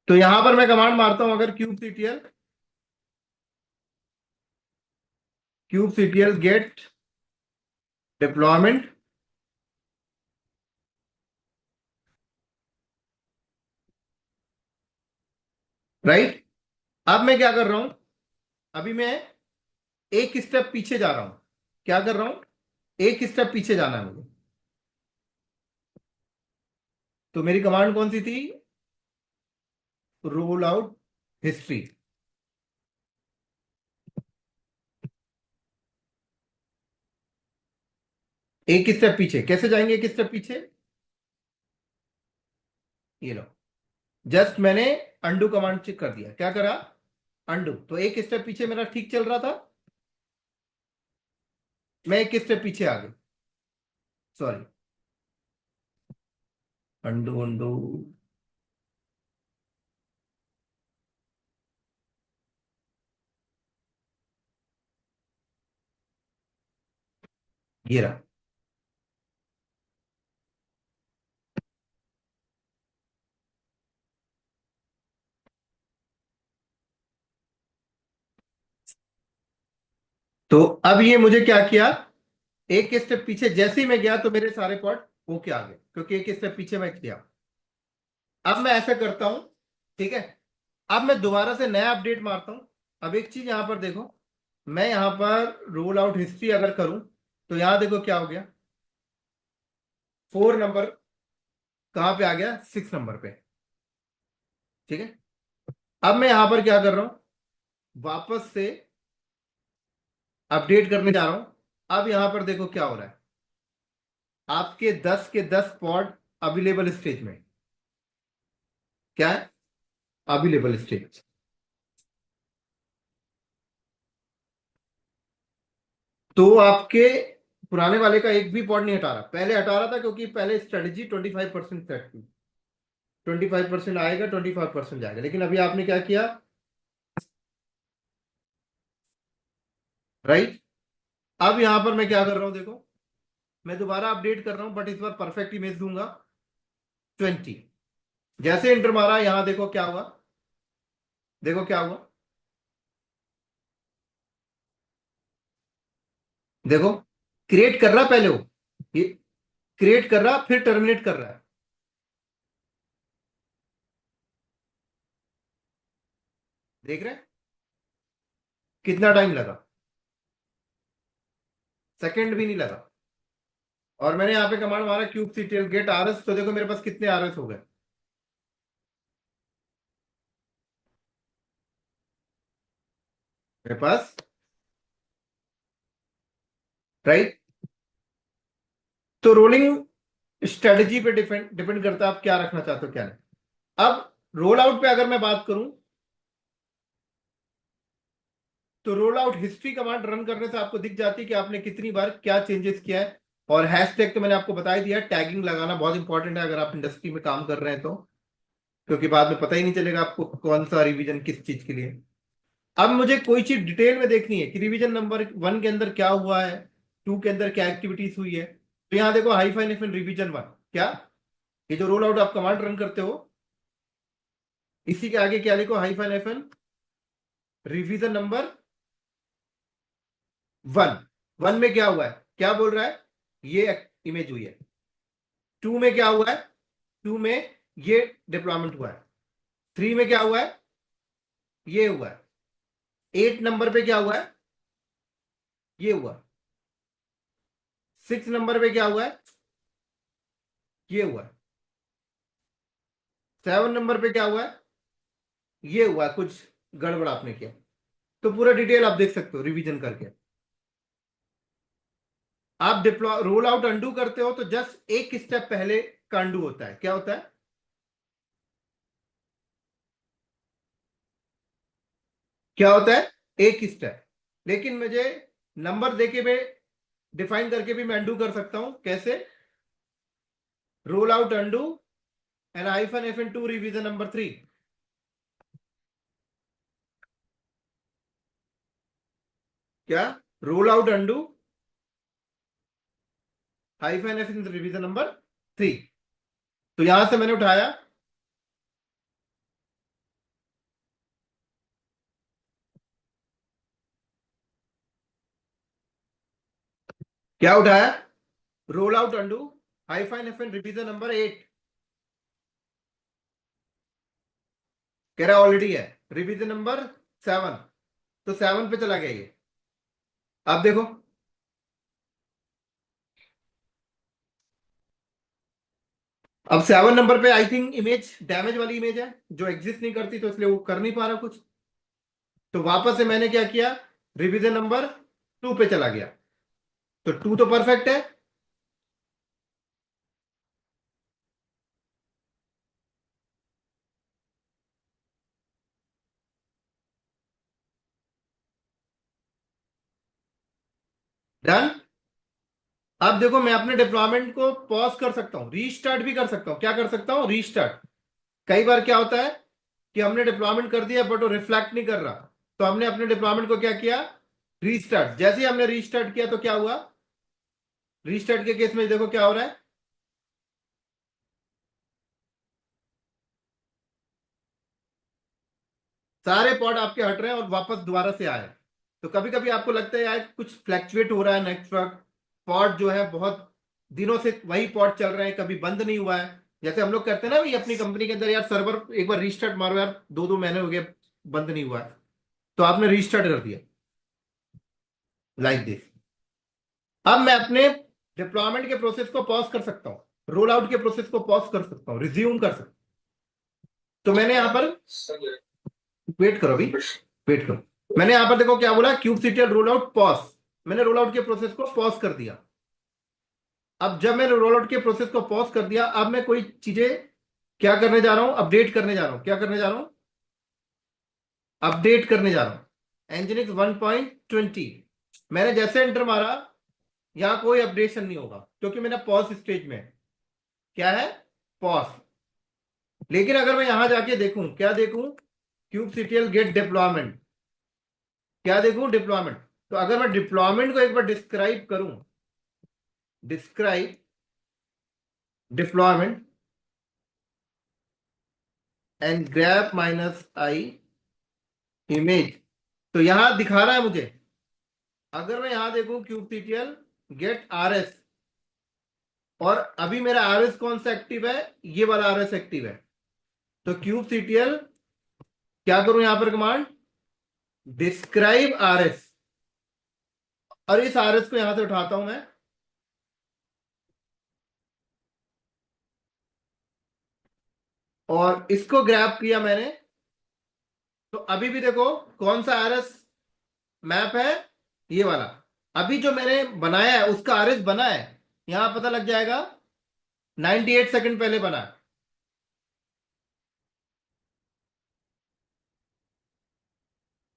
तो यहां पर मैं कमांड मारता हूं, अगर kubectl get deployment, right. अब मैं क्या कर रहा हूं, अभी मैं एक स्टेप पीछे जा रहा हूं। क्या कर रहा हूं, एक स्टेप पीछे जाना है मुझे। तो मेरी कमांड कौन सी थी, रोल आउट हिस्ट्री। एक स्टेप पीछे कैसे जाएंगे, एक स्टेप पीछे, ये लो, जस्ट मैंने अंडू कमांड चेक कर दिया, क्या करा, अंडू। तो एक स्टेप पीछे मेरा ठीक चल रहा था, मैं एक स्टेप पीछे आ गया, सॉरी, अंडू अंडू, ये रहा। तो अब ये मुझे क्या किया, एक स्टेप पीछे जैसे ही मैं गया तो मेरे सारे पॉट होके आ गए, क्योंकि एक स्टेप पीछे मैं किया। अब मैं ऐसा करता हूं, ठीक है, अब मैं दोबारा से नया अपडेट मारता हूं। अब एक चीज यहां पर देखो, मैं यहां पर रोल आउट हिस्ट्री अगर करूं तो यहां देखो क्या हो गया, 4 नंबर कहां पे आ गया, 6 नंबर पे। ठीक है, अब मैं यहां पर क्या कर रहा हूं, वापस से अपडेट करने जा रहा हूं। अब यहां पर देखो क्या हो रहा है, आपके 10 के 10 पॉड अवेलेबल स्टेज में, क्या है, अवेलेबल स्टेज। तो आपके पुराने वाले का एक भी पॉड नहीं हटा रहा, पहले हटा रहा था क्योंकि पहले स्ट्रेटजी 25% सेट थी, 25% आएगा, 25% जाएगा, लेकिन अभी आपने क्या किया, राइट। अब यहां पर मैं क्या कर रहा हूं देखो, मैं दोबारा अपडेट कर रहा हूं, बट इस बार परफेक्ट इमेज दूंगा, 20। जैसे इंटर मारा, यहां देखो क्या हुआ, देखो क्या हुआ, देखो क्रिएट कर रहा पहले वो, ये क्रिएट कर रहा फिर टर्मिनेट कर रहा है, देख रहे हैं कितना टाइम लगा, सेकंड भी नहीं लगा। और मैंने यहाँ पे कमांड मारा cube C tell gate RS, तो देखो मेरे पास कितने आरएस हो गए, मेरे पास, राइट। तो रोलिंग स्ट्रेटजी पे डिपेंड डिपेंड करता है आप क्या रखना चाहते हो क्या नहीं। अब रोल आउट पे अगर मैं बात करूं, तो roll out history command run करने से आपको दिख जाती है कि आपने कितनी बार क्या चेंजेस किया है। और हैशटैग तो मैंने आपको बता ही दिया, टैगिंग लगाना बहुत इंपॉर्टेंट है अगर आप इंडस्ट्री में काम कर रहे हैं तो, क्योंकि बाद में पता ही नहीं चलेगा आपको कौन सा रिवीजन किस चीज के लिए। अब मुझे कोई चीज डिटेल में देखनी है कि रिवीजन नंबर 1 के अंदर क्या हुआ है, 2 के अंदर क्या एक्टिविटीज हुई है, तो यहां देखो हाइफाइन एफ रिवीजन 1, क्या, ये जो रोल आउट आप कमांड रन करते हो, इसी के आगे क्या लिखो, हाइफन एफ रिवीजन नंबर 1। 1 में क्या हुआ है, क्या बोल रहा है, ये इमेज हुई है। 2 में क्या हुआ है, 2 में ये डिप्लॉयमेंट हुआ है। 3 में क्या हुआ है, ये हुआ है। 8 नंबर पे क्या हुआ है, ये हुआ। 6 नंबर पे क्या हुआ है, ये हुआ। 7 नंबर पे क्या हुआ है, ये हुआ, कुछ गड़बड़ आपने किया। तो पूरा डिटेल आप देख सकते हो रिवीजन करके। आप डिप्लॉय रोल आउट अंडू करते हो तो जस्ट एक स्टेप पहले का अंडू होता है, क्या होता है, क्या होता है, एक स्टेप। लेकिन मुझे नंबर देके मैं डिफाइन करके भी मैं अंडू कर सकता हूं, कैसे, roll out undo and hyphen F N to revision number 3, क्या, roll out undo hyphen F in revision number 3। तो यहां से मैंने उठाया, क्या उठाया, roll out undo hyphen F N revision number 8। कह रहा ऑलरेडी है, रिवीजन नंबर 7। तो 7 पे चला गया ये। अब देखो, अब 7 नंबर पे आई थिंक इमेज डैमेज वाली इमेज है, जो एग्जिस्ट नहीं करती, तो इसलिए वो कर नहीं पा रहा कुछ। तो वापस से मैंने क्या किया, रिवीजन नंबर 2 पे चला गया। तो 2 तो परफेक्ट है। डन। अब देखो, मैं अपने डिप्लॉयमेंट को पॉज कर सकता हूं, रीस्टार्ट भी कर सकता हूं। क्या कर सकता हूं, रीस्टार्ट। कई बार क्या होता है कि हमने डिप्लॉयमेंट कर दिया बट वो रिफ्लेक्ट नहीं कर रहा, तो हमने अपने डिप्लॉयमेंट को क्या किया, रीस्टार्ट। जैसे ही हमने रीस्टार्ट किया तो क्या हुआ, रीस्टार्ट के केस में देखो क्या हो रहा है, सारे पॉड आपके हट रहे हैं और वापस दोबारा से आए। तो कभी कभी आपको लगता है यार कुछ फ्लैक्चुएट हो रहा है नेटवर्क, पॉड जो है बहुत दिनों से वही पॉड चल रहे हैं, कभी बंद नहीं हुआ है। जैसे हम लोग करते हैं ना भाई अपनी कंपनी के अंदर, यार सर्वर एक बार रीस्टार्ट मारो यार, 2-2 महीने हो गए बंद नहीं हुआ है। तो आपने रीस्टार्ट कर दिया लाइक दिस। अब मैं अपने डिप्लॉयमेंट के प्रोसेस को पॉज कर सकता हूँ, रोल आउट के प्रोसेस को पॉज कर सकता हूँ, रिज्यूम कर सकता हूँ। तो मैंने यहां पर, वेट करो अभी, वेट करो, मैंने यहां पर देखो क्या बोला, क्यूबसीटीएल रोल आउट पॉज। मैंने रोल आउट के प्रोसेस को पॉज कर दिया। अब जब मैंने रोल आउट के प्रोसेस को पॉज कर दिया, अब मैं कोई चीजें क्या करने जा रहा हूं, अपडेट करने जा रहा हूं। क्या करने जा रहा हूं, अपडेट करने जा रहा हूं। एनजिनिक्स 1.20 मैंने जैसे एंटर मारा, यहां कोई अपडेशन नहीं होगा क्योंकि मैंने पॉज स्टेज में है। क्या है, पॉज। लेकिन अगर मैं यहां जाके देखूं, क्या देखूं, क्यूबसीटीएल गेट डिप्लॉयमेंट, क्या देखूं, डिप्लॉयमेंट। तो अगर मैं डिप्लॉयमेंट को एक बार डिस्क्राइब करूं, describe deployment and grab minus I image, तो यहां दिखा रहा है मुझे। अगर मैं यहां देखूं क्यूबसीटीएल गेट आरएस, और अभी मेरा आरएस कौन सा एक्टिव है, ये वाला आरएस एक्टिव है। तो क्यूबसीटीएल क्या करूं यहां पर कमांड, डिस्क्राइब आरएस, और इस आरएस को यहां से उठाता हूं मैं, और इसको ग्रैब किया मैंने। तो अभी भी देखो कौन सा आरएस मैप है, ये वाला। अभी जो मैंने बनाया है उसका आरएस बना है, यहां पता लग जाएगा 98 सेकंड पहले बना है।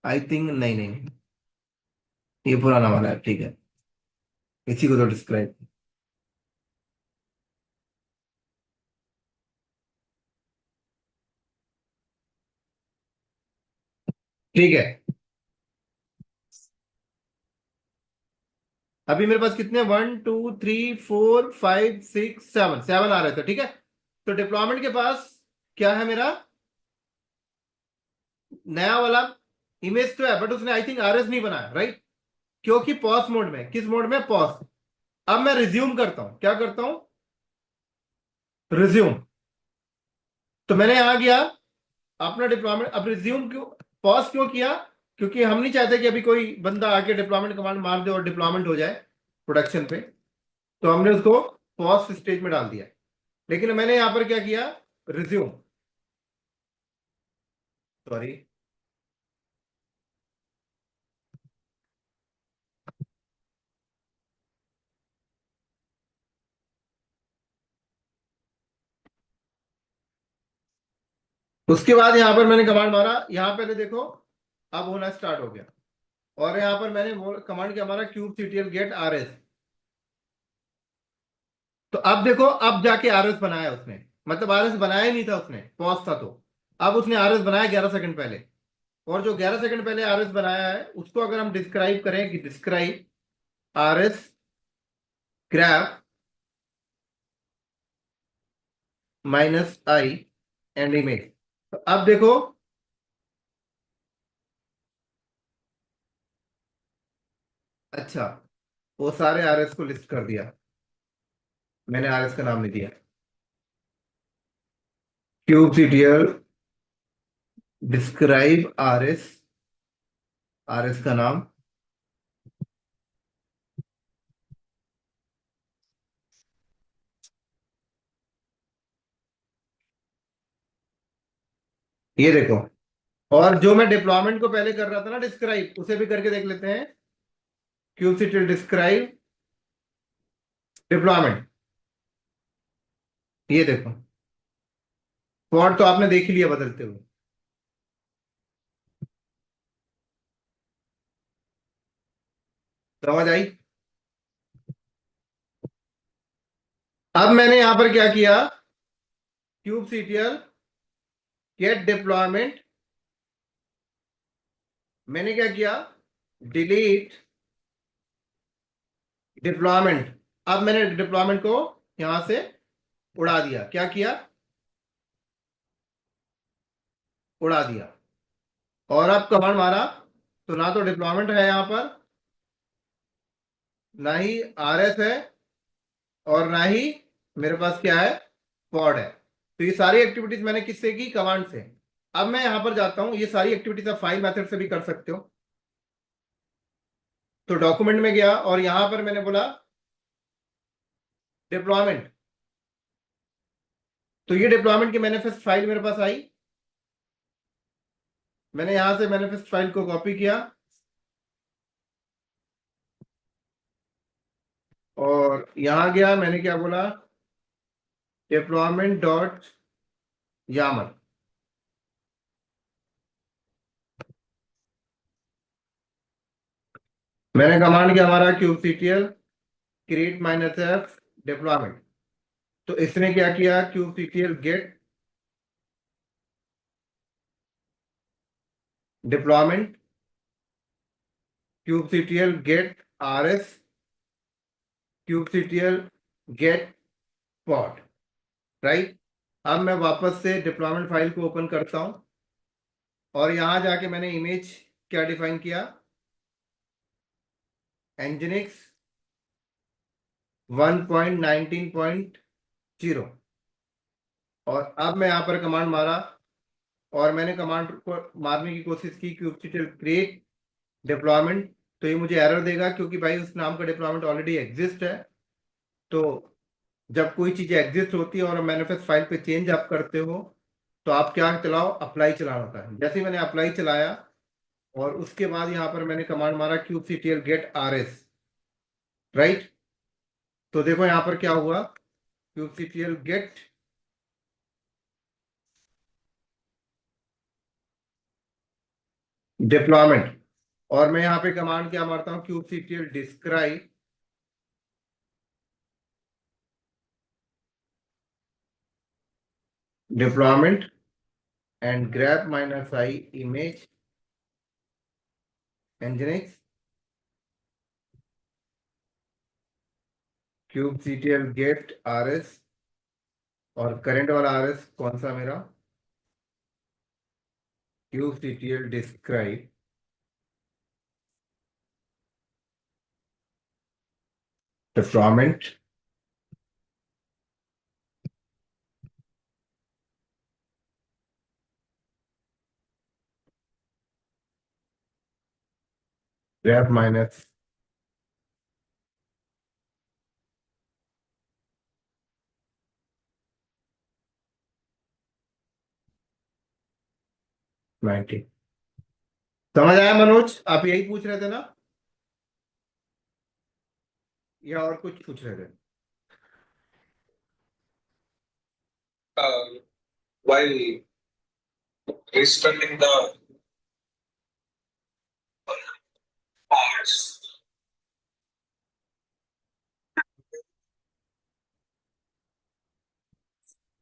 आई थिंक नहीं नहीं नहीं, ये पुराना वाला है, ठीक है। इसी को तो डिस्क्राइब, ठीक है। अभी मेरे पास कितने, 1 2 3 4 5 6 7, 7 आ रहे थे, ठीक है। तो डिप्लॉयमेंट के पास क्या है मेरा, नया वाला इमेज तो है, बट उसने आई थिंक आरएस नहीं बनाया, राइट। क्योंकि पॉज मोड में, किस मोड में, पॉज। अब मैं रिज्यूम करता हूं, क्या करता हूं, रिज्यूम। तो मैंने यहां गया अपना डिप्लॉयमेंट, अब रिज्यूम क्यों, पॉज क्यों किया, क्योंकि हम नहीं चाहते कि अभी कोई बंदा आके डिप्लॉयमेंट कमांड मार दे और डिप्लॉयमेंट हो जाए प्रोडक्शन पे। तो हमने उसको पॉज स्टेज में डाल दिया। लेकिन मैंने यहां पर क्या किया, रिज्यूम, सॉरी। उसके बाद यहां पर मैंने कमांड मारा, यहां पहले देखो अब होना स्टार्ट हो गया। और यहां पर मैंने कमांड क्या मारा, क्यूब सीटीएल गेट आरएस। तो अब देखो, अब जाके आरएस बनाया उसने, मतलब आरएस बनाया ही नहीं था उसने, पॉज था। तो अब उसने आरएस बनाया 11 सेकंड पहले। और जो 11 सेकंड पहले आरएस बनाया है उसको अगर हम डिस्क्राइब करें कि describe RS graph minus I and image, तो अब देखो, अच्छा, वो सारे आरएस को लिस्ट कर दिया। मैंने आरएस का नाम नहीं दिया, cube CTL describe RS, RS का नाम, ये देखो। और जो मैं डिप्लॉयमेंट को पहले कर रहा था ना डिस्क्राइब, उसे भी करके देख लेते हैं। क्यूबसिटल डिस्क्राइब डिप्लॉयमेंट, ये देखो। पॉड तो आपने देख ही लिया बदलते हुए, समझ आई। अब मैंने यहां पर क्या किया, क्यूबसिटल गेट डिप्लॉयमेंट, मैंने क्या किया, डिलीट डिप्लॉयमेंट। अब मैंने डिप्लॉयमेंट को यहां से उड़ा दिया, क्या किया, उड़ा दिया। और अब कमांड मारा तो ना तो डिप्लॉयमेंट है यहां पर, ना ही आरएस है, और ना ही मेरे पास क्या है, पॉड है। तो ये सारी एक्टिविटीज मैंने किससे की, कमांड से। अब मैं यहां पर जाता हूं, ये सारी एक्टिविटीज आप फाइल मेथड से भी कर सकते हो। तो डॉक्यूमेंट में गया और यहां पर मैंने बोला डिप्लॉयमेंट, तो ये डिप्लॉयमेंट की मैनिफेस्ट फाइल मेरे पास आई। मैंने यहां से मैनिफेस्ट फाइल को कॉपी किया और यहां गया, मैंने क्या बोला, डिप्लॉयमेंट डॉट यामल। मैंने कमांड किया हमारा kubectl create minus F deployment. तो इसने क्या किया, kubectl get deployment, kubectl get RS, kubectl get pod, right. अब मैं वापस से डिप्लॉयमेंट फाइल को ओपन करता हूं और यहां जाके मैंने इमेज क्या डिफाइन किया, एनजिनिक्स 1.19.0। और अब मैं यहां पर कमांड मारा और मैंने कमांड को मारने की कोशिश की, क्यूबसीटीएल क्रिएट डिप्लॉयमेंट। तो ये मुझे एरर देगा क्योंकि भाई उस नाम का डिप्लॉयमेंट ऑलरेडी एग्जिस्ट है। तो जब कोई चीज एग्जिस्ट होती है और मैनिफेस्ट फाइल पे चेंज आप करते हो, तो आप क्या चलाओ, अप्लाई चलाना होता है। जैसे ही मैंने अप्लाई चलाया और उसके बाद यहाँ पर मैंने कमांड मारा क्यूबसीटीएल गेट आरएस, राइट। तो देखो यहाँ पर क्या हुआ, क्यूबसीटीएल गेट डिप्लॉयमेंट। और मैं यहाँ पे कमांड क्या मारता हूँ, kubectl describe deployment and grep minus I image nginx kubectl get RS. और करंट वाला आरएस कौन सा मेरा, kubectl describe deployment grep minus 90। समझ आया मनोज, आप यही पूछ रहे थे ना, या और कुछ पूछ रहे थे। While restarting the parts.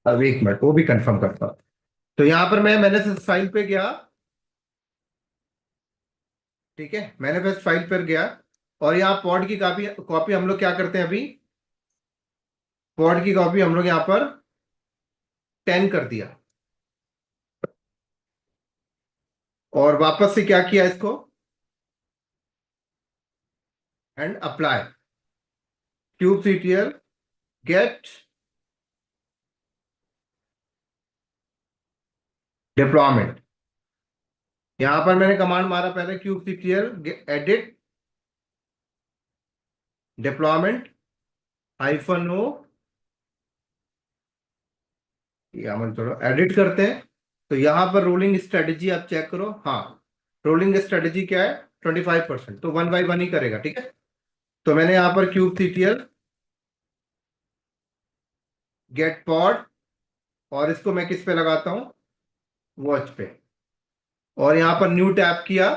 अब एक मिनट, वो भी कंफर्म करता हूं। तो यहां पर मैंने फाइल पे गया, ठीक है, मैंने फाइल पर गया और यहाँ पॉड की कॉपी कॉपी हम लोग क्या करते हैं अभी, पॉड की कॉपी हम लोग यहाँ पर 10 कर दिया। और वापस से क्या किया इसको, एंड अप्लाई क्यूबसीटीएल गेट डिप्लॉयमेंट। यहां पर मैंने कमांड मारा पहले kubectl एडिट डिप्लॉयमेंट -o, या मतलब थोड़ा एडिट करते हैं। तो यहाँ पर रोलिंग स्ट्रेटेजी आप चेक करो। हाँ, रोलिंग स्ट्रेटेजी क्या है? 25%, तो 1 by 1 ही करेगा, ठीक है। तो मैंने यहाँ पर kubectl गेट पॉड, और इसको मैं किस पे लगाता हूँ? वॉच पे। और यहाँ पर न्यू टैप किया,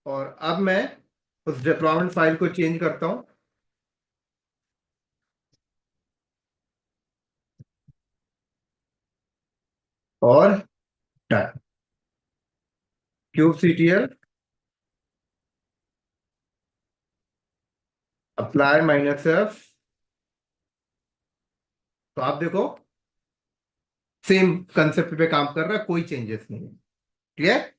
और अब मैं उस डिप्लॉयमेंट फाइल को चेंज करता हूँ, और डन। kubectl अप्लाई -f, तो आप देखो सेम कंसेप्ट पे काम कर रहा है, कोई चेंजेस नहीं है। Clear?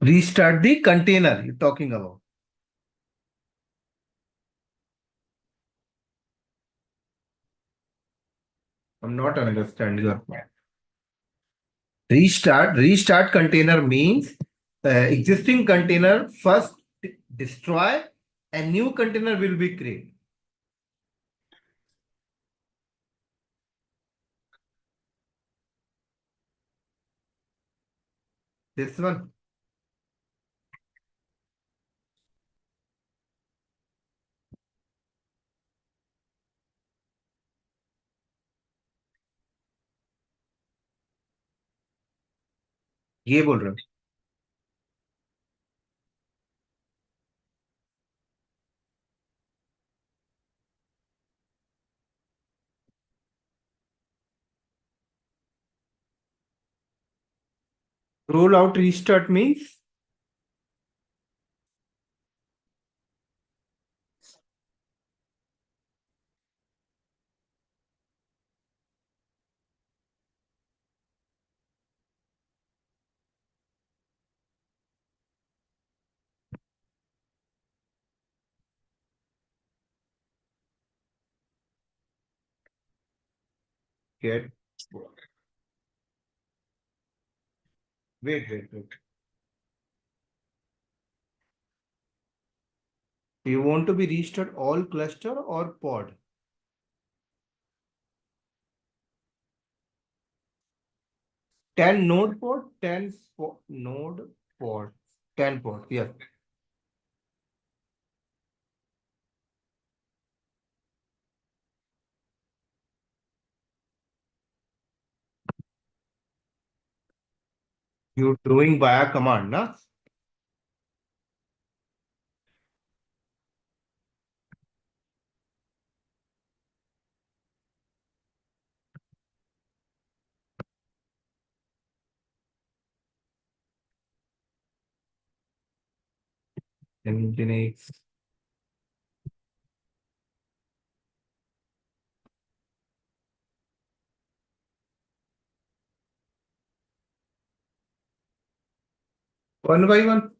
Restart the container you're talking about. I'm not understanding your point. Restart container means existing container first destroy, and new container will be created. This one. ये बोल रहे हो? Roll out restart means get. Wait. You want to be restart all cluster or pod? 10 node pod, 10 node pod, 10 pod. Yes. You're doing via command, na? Nginx. 1 by 1.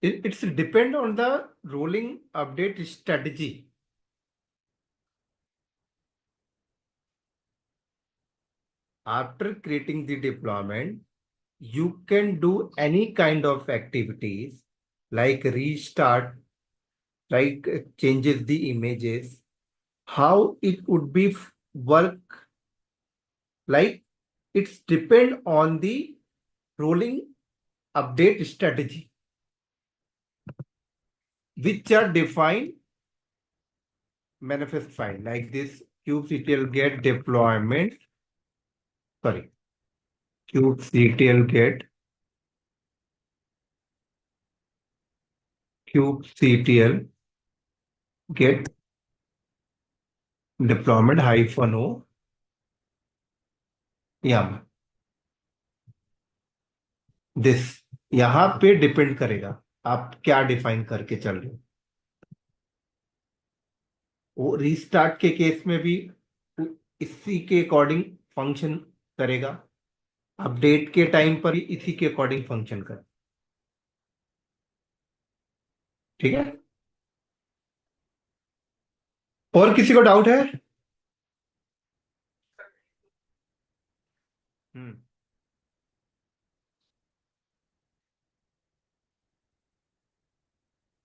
It's depend on the rolling update strategy. After creating the deployment, you can do any kind of activities like restart, like changes the images. How it would be work, like it's depend on the rolling update strategy, which are defined manifest file like this kubectl get deployment, sorry, kubectl get get deployment -o, यहाँ this, यहाँ पे depend करेगा आप क्या define करके चल रहे हो। वो रीस्टार्ट के केस में भी इसी के अकॉर्डिंग फंक्शन करेगा, अपडेट के टाइम पर इसी के अकॉर्डिंग फंक्शन कर। ठीक है। और किसी को डाउट है? हम्म।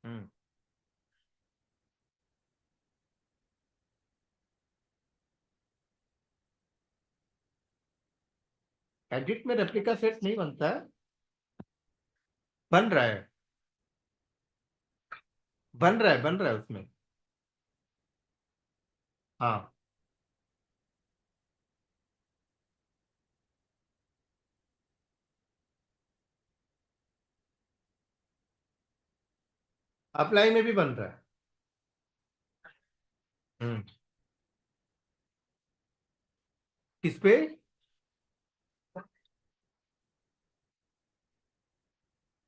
हम्म। एडिट में रेप्लिका सेट नहीं बनता है। बन रहा है, बन रहा है उसमें। हाँ। अप्लाई में भी बन रहा है। हम्म। किस पे?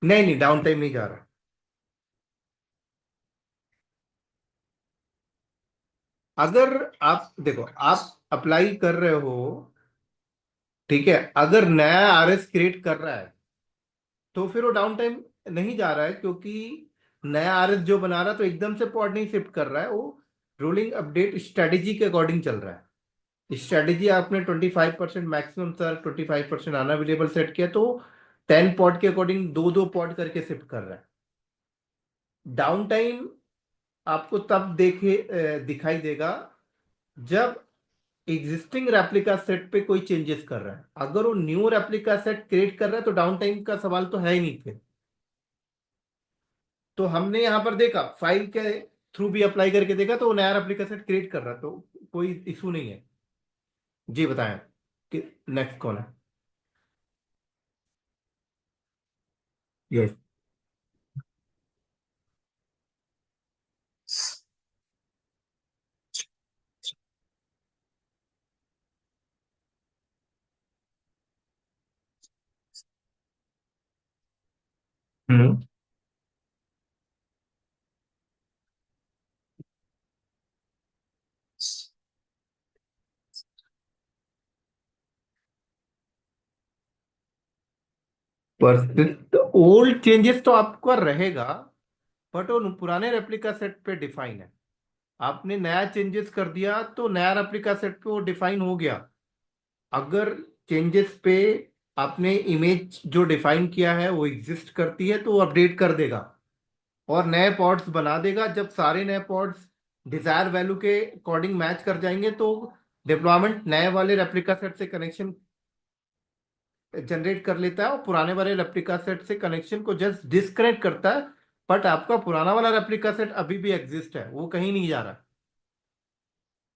नहीं नहीं, डाउन टाइम नहीं जा रहा। अगर आप देखो, आप अप्लाई कर रहे हो, ठीक है, अगर नया आरएस क्रिएट कर रहा है तो फिर वो डाउन टाइम नहीं जा रहा है, क्योंकि नया आरएस जो बना रहा है तो एकदम से पॉड नहीं शिफ्ट कर रहा है, वो रोलिंग अपडेट स्ट्रेटेजी के अकॉर्डिंग चल रहा है। स्ट्रेटेजी आपने 25% मैक्सिमम सर 25% अनअवेलेबल सेट किया, तो 10 पॉड के अकॉर्डिंग दो दो पॉड करके शिफ्ट कर रहा है। डाउन टाइम आपको तब दिखाई देगा जब एग्जिस्टिंग रेप्लिका सेट पे कोई चेंजेस कर रहा है। अगर वो न्यू रेप्लिका सेट क्रिएट कर रहा है तो डाउन टाइम का सवाल तो है ही नहीं फिर। तो हमने यहां पर देखा फाइल के थ्रू भी अप्लाई करके देखा तो वो नया रेप्लिका सेट क्रिएट कर रहा है, तो कोई इशू नहीं है। जी बताएं कि नेक्स्ट कौन है। यस। हम्म। पर ओल्ड चेंजेस तो आपका रहेगा, बट वो पुराने रेप्लिका सेट पे डिफाइन है। आपने नया चेंजेस कर दिया तो नया रेप्लिका सेट पे वो डिफाइन हो गया। अगर चेंजेस पे आपने इमेज जो डिफाइन किया है वो एग्जिस्ट करती है तो वो अपडेट कर देगा और नए पॉड्स बना देगा। जब सारे नए पॉड्स डिजायर वैल्यू के अकॉर्डिंग मैच कर जाएंगे तो डिप्लॉयमेंट नए वाले रेप्लिका सेट से कनेक्शन जनरेट कर लेता है और पुराने वाले रेप्लिका सेट से कनेक्शन को जस्ट डिस्कनेक्ट करता है। बट आपका पुराना वाला रेप्लिका सेट अभी भी एग्जिस्ट है, वो कहीं नहीं जा रहा।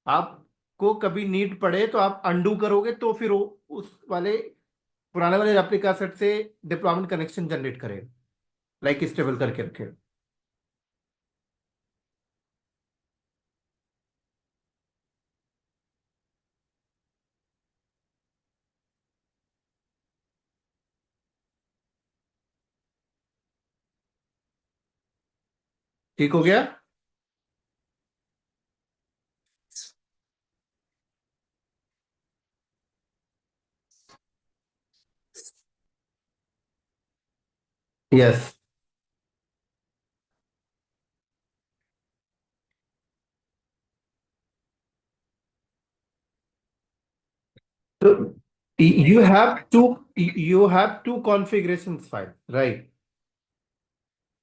आपको कभी नीड पड़े तो आप अंडू करोगे तो फिर वो उस वाले पुराने वाले रेप्लिका सेट से डिप्लॉयमेंट कनेक्शन जनरेट करेगा, लाइक स्टेबल करके रखे। ठीक हो गया। यस। तो you have two configuration files, right?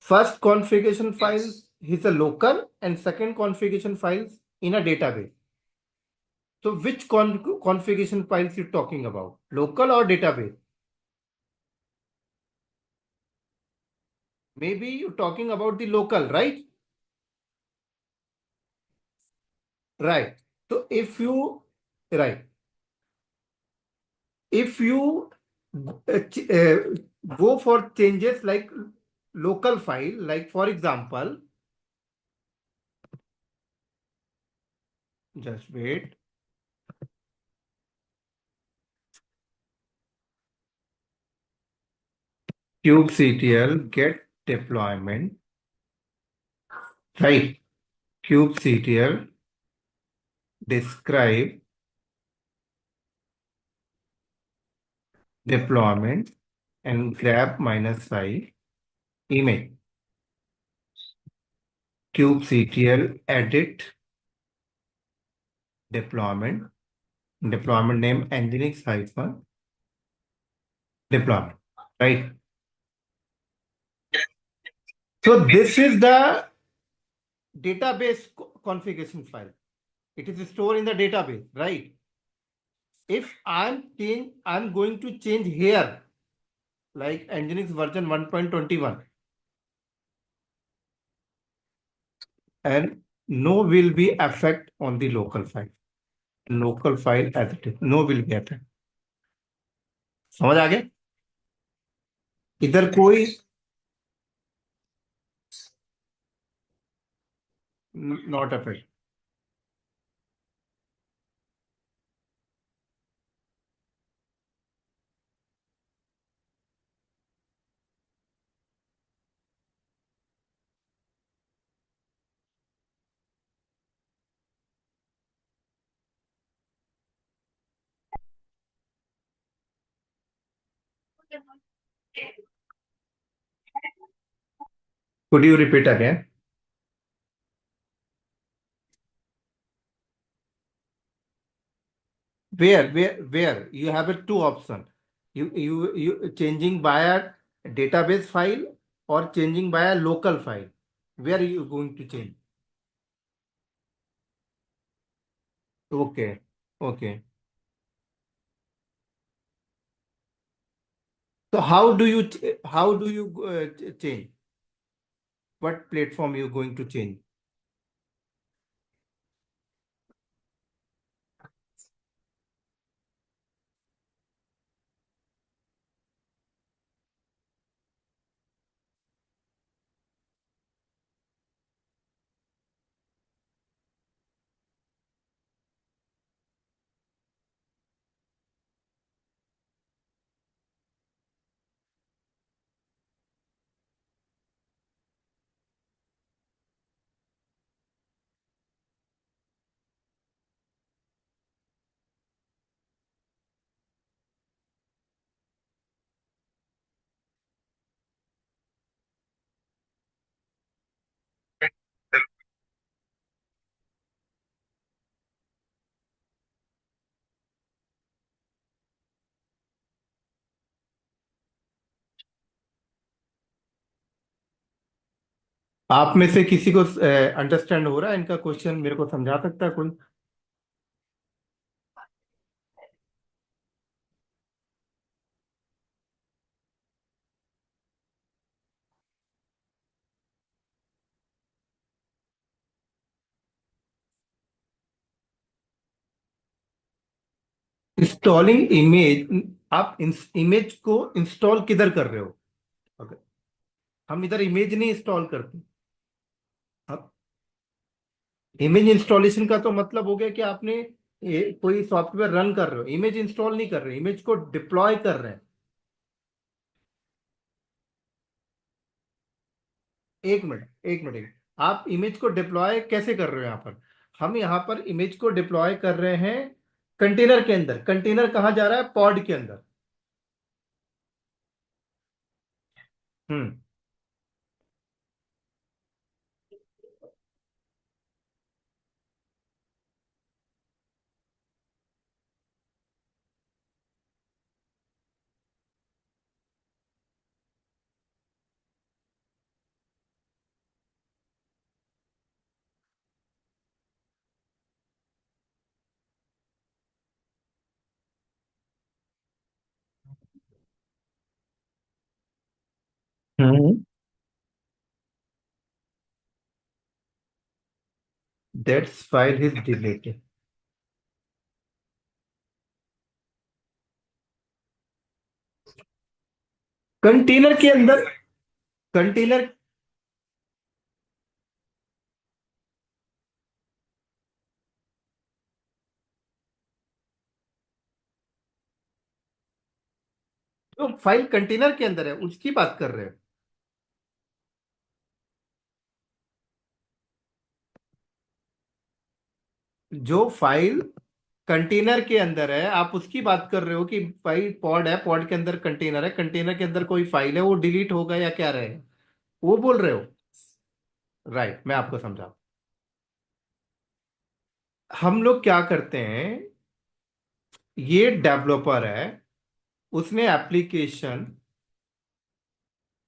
First configuration file is a local and second configuration files in a database. So which configuration files you talking about? Local or database? Maybe you talking about the local, right? Right. So right, if you go for changes like local file, like for example, just wait, kubectl get deployment, right? kubectl describe deployment and grab -5 image kubectl edit deployment name nginx hyphen deployment, right? So this is the database configuration file. It is stored in the database, right? If I'm going to change here, like Nginx version 1.21, and no will be effect on the local file. Local file as it is, no will be effect. समझ आ गया? इधर कोई not affect. Could you repeat again? Where you have a two option. You changing via database file or changing via local file. Where are you going to change? Okay, okay. So how do you change? What platform you going to change? आप में से किसी को understand हो रहा है इनका question? मेरे को समझा सकता है कोई? इंस्टॉलिंग इमेज, आप इमेज को इंस्टॉल किधर कर रहे हो? अगर हम इधर इमेज नहीं इंस्टॉल करते. इमेज इंस्टॉलेशन का तो मतलब हो गया कि आपने कोई सॉफ्टवेयर रन कर रहे हो, इमेज इंस्टॉल नहीं कर रहे, इमेज को डिप्लॉय कर रहे हैं. एक मिनट, एक मिनट. आप इमेज को डिप्लॉय कैसे कर रहे हो यहाँ पर? हम यहाँ पर इमेज को डिप्लॉय कर रहे हैं कंटेनर के अंदर. कंटेनर कहाँ जा रहा है? पॉड के अंदर. Hmm. Hmm. That's file is deleted. Container के अंदर. कंटेनर. जो फाइल कंटेनर के अंदर है उसकी बात कर रहे हो? जो फाइल कंटेनर के अंदर है, आप उसकी बात कर रहे हो कि भाई पॉड है, पॉड के अंदर कंटेनर है, कंटेनर के अंदर कोई फाइल है, वो डिलीट होगा या क्या रहे, वो बोल रहे हो? राइट, मैं आपको समझा। हम लोग क्या करते हैं, ये डेवलपर है, उसने एप्लीकेशन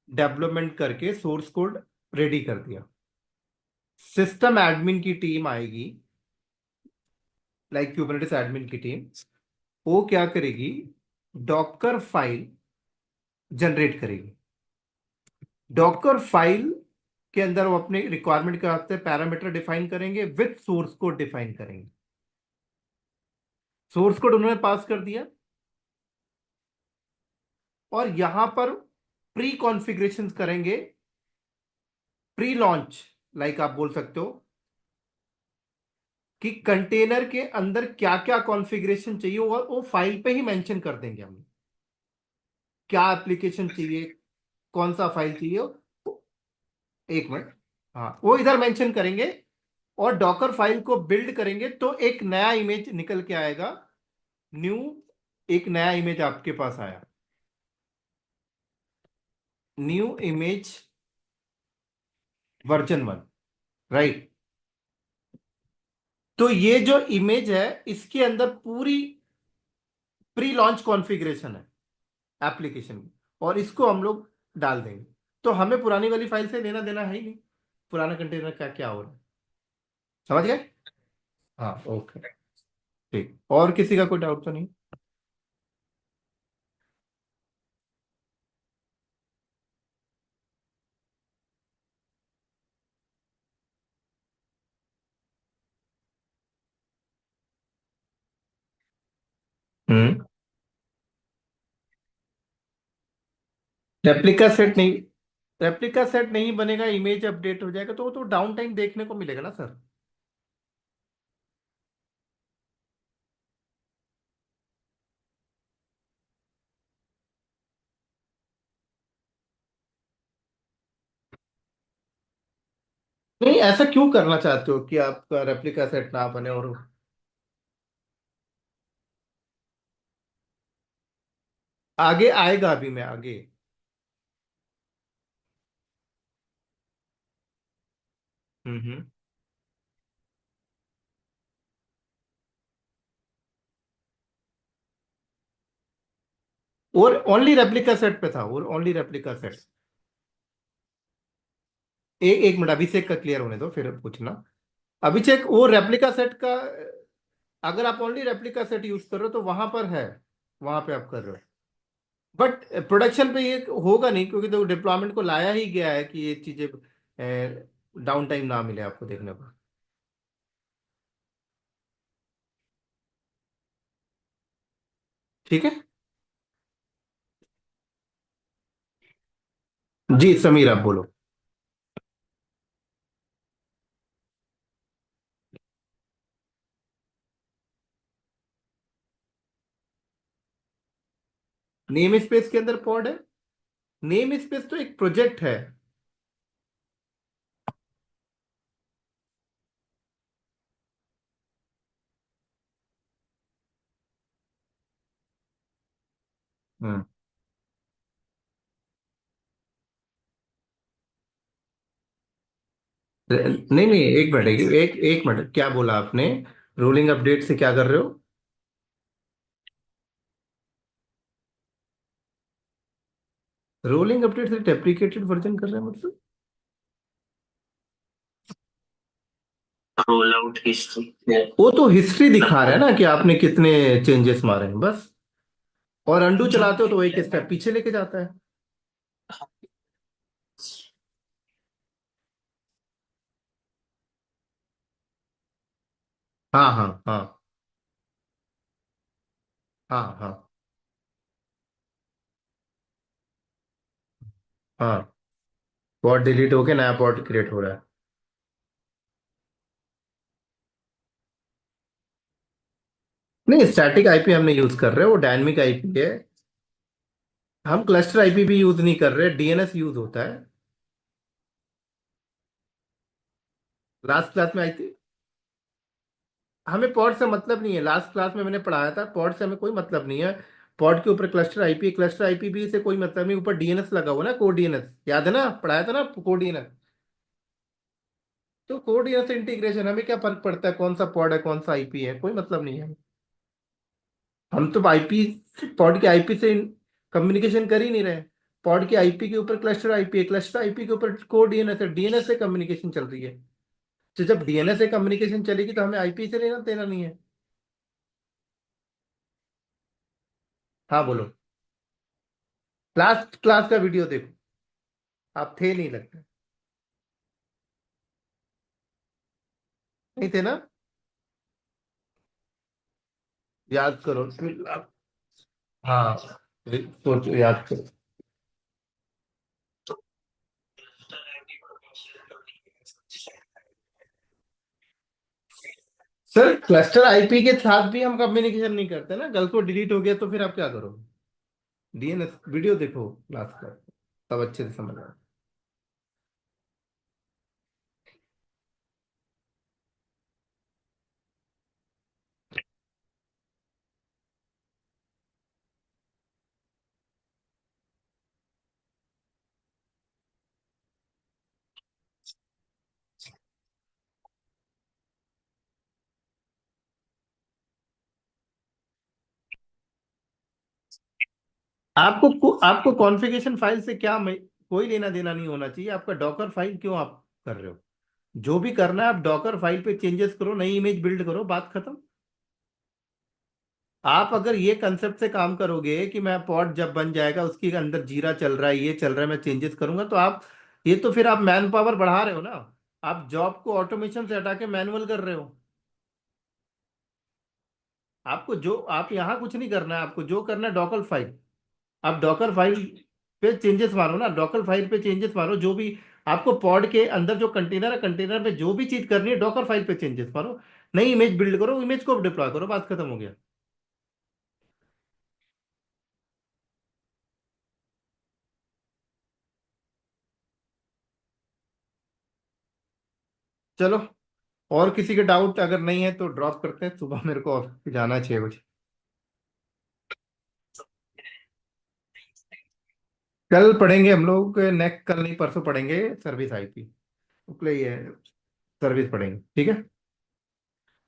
डेवलपमेंट करके सोर्स कोड रेडी कर दिया। सिस्टम एडमिन की टीम आएगी, लाइक क्यूबरनेटिस एडमिन की टीम, वो क्या करेगी, डॉकर फाइल जनरेट करेगी। डॉकर फाइल के अंदर वो अपने रिक्वायरमेंट के वास्ते पैरामीटर डिफाइन करेंगे, विथ सोर्स कोड डिफाइन करेंगे। सोर्स कोड उन्होंने पास कर दिया, और यहां पर प्री कॉन्फ़िगरेशन करेंगे, प्री लॉन्च, लाइक आप बोल सकते हो कि कंटेनर के अंदर क्या क्या कॉन्फ़िगरेशन चाहिए, और वो फाइल पे ही मेंशन कर देंगे हम, क्या एप्लीकेशन चाहिए, कौन सा फाइल चाहिए। एक मिनट, हाँ वो इधर मेंशन करेंगे, और डॉकर फाइल को बिल्ड करेंगे तो एक नया इमेज निकल के आएगा। न्यू, एक नया इमेज आपके पास आया, न्यू इमेज वर्जन 1, राइट। तो ये जो इमेज है, इसके अंदर पूरी प्री लॉन्च कॉन्फ़िगरेशन है एप्लीकेशन की, और इसको हम लोग डाल देंगे। तो हमें पुरानी वाली फाइल से लेना देना है ही नहीं, पुराना कंटेनर क्या क्या हो रहा है। समझ गए? हाँ, ओके, ठीक। और किसी का कोई डाउट तो नहीं? हम्म। रेप्लिका सेट नहीं, रेप्लिका सेट नहीं बनेगा, इमेज अपडेट हो जाएगा, तो वो तो डाउन टाइम देखने को मिलेगा ना सर। नहीं, ऐसा क्यों करना चाहते हो कि आपका रेप्लिका सेट ना बने? और आगे आएगा, अभी मैं आगे। हम्म। और ओनली रेप्लिका सेट पे था, और ओनली रेप्लिका सेट। एक मिनट, अभिषेक का क्लियर होने दो फिर पूछना। अभिषेक, वो रेप्लिका सेट का, अगर आप ओनली रेप्लिका सेट यूज कर रहे हो तो वहां पर है, वहां पे आप कर रहे हो। बट प्रोडक्शन पे ये होगा नहीं, क्योंकि तो डिप्लॉयमेंट को लाया ही गया है कि ये चीजें डाउन टाइम ना मिले आपको देखने को। ठीक है। जी समीर, आप बोलो। नेम स्पेस के अंदर पॉड है? नेम स्पेस तो एक प्रोजेक्ट है। हम्म। नहीं नहीं, एक मिनट, एक मिनट, क्या बोला आपने? रोलिंग अपडेट से क्या कर रहे हो? रोलिंग अपडेट से डेप्रिकेटेड वर्जन कर रहे हैं मतलब? रोल आउट हिस्ट्री, वो तो हिस्ट्री दिखा रहा है ना कि आपने कितने चेंजेस मारे हैं, बस। और अंडू चलाते हो तो एक स्टेप पीछे लेके जाता है। हाँ हाँ हाँ हाँ हाँ हाँ। पॉट डिलीट होके नया पॉट क्रिएट हो रहा है। नहीं, स्टैटिक आईपी हम नहीं यूज कर रहे, वो डायनेमिक आईपी है। हम क्लस्टर आईपी भी यूज नहीं कर रहे, डीएनएस यूज होता है। लास्ट क्लास में आई थी। हमें पॉड से मतलब नहीं है, लास्ट क्लास में मैंने पढ़ाया था, पॉड से हमें कोई मतलब नहीं है। पॉड के ऊपर क्लस्टर आईपी से कोई मतलब नहीं, ऊपर डीएनएस लगा हुआ ना, कोड डीएनएस, याद है ना, पढ़ाया था ना कोड डीएनएस। तो कोड डीएनएस इंटीग्रेशन, हमें क्या फर्क पड़ता है कौन सा पॉड है कौन सा आईपी है, कोई मतलब नहीं है। हम तो आईपी, पॉड के आईपी से कम्युनिकेशन कर ही नहीं रहे। पॉड के आईपी के ऊपर क्लस्टर आईपी है, क्लस्टर आईपी के ऊपर कोड डीएनएस है, डीएनएस से कम्युनिकेशन चल रही है। तो जब डीएनएस से कम्युनिकेशन चलेगी तो हमें आईपी से लेना देना नहीं है। हाँ बोलो। लास्ट क्लास का वीडियो देखो, आप थे नहीं लगता। नहीं थे ना? याद करो फिर आप। हाँ, सोचो, याद करो। सर क्लस्टर आईपी के साथ भी हम कम्युनिकेशन नहीं करते ना, गलत को डिलीट हो गया तो फिर आप क्या करोगे? डीएनएस वीडियो देखो लास्ट का, तब अच्छे से समझ आए। आपको कॉन्फ़िगरेशन फाइल से क्या कोई लेना देना नहीं होना चाहिए, आपका डॉकर फाइल क्यों आप कर रहे हो? जो भी करना है आप डॉकर फाइल पे चेंजेस करो, नई इमेज बिल्ड करो, बात खत्म। आप अगर ये कंसेप्ट से काम करोगे कि मैं पॉड जब बन जाएगा उसके अंदर जीरा चल रहा है, ये चल रहा है, मैं चेंजेस करूंगा, तो आप, ये तो फिर आप मैन पावर बढ़ा रहे हो ना। आप जॉब को ऑटोमेशन से हटा के मैनुअल कर रहे हो। आपको जो, आप यहाँ कुछ नहीं करना है, आपको जो करना है डॉकर फाइल, आप डॉकर फाइल पे चेंजेस मारो ना, डॉकर फाइल पे चेंजेस मारो, जो भी आपको पॉड के अंदर जो कंटेनर है, कंटेनर में जो भी चीज करनी है डॉकर फाइल पे चेंजेस मारो, नई इमेज बिल्ड करो, इमेज को डिप्लॉय करो, बात खत्म हो गया। चलो, और किसी के डाउट अगर नहीं है तो ड्रॉप करते हैं, सुबह मेरे को ऑफिस जाना है 6 बजे। कल पढ़ेंगे हम लोग, नेक्स्ट, कल नहीं परसों पढ़ेंगे सर्विस आईपी, उसके लिए ये सर्विस पढ़ेंगे, ठीक है।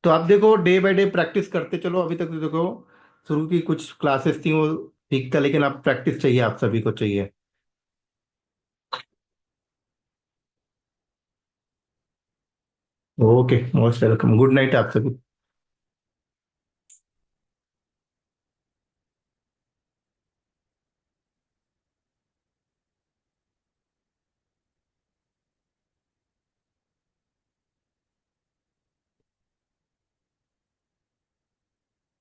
तो आप देखो डे बाय डे प्रैक्टिस करते चलो, अभी तक तो देखो शुरू की कुछ क्लासेस थी वो ठीक था, लेकिन अब प्रैक्टिस चाहिए, आप सभी को चाहिए। Okay, most welcome, good night आप सभी।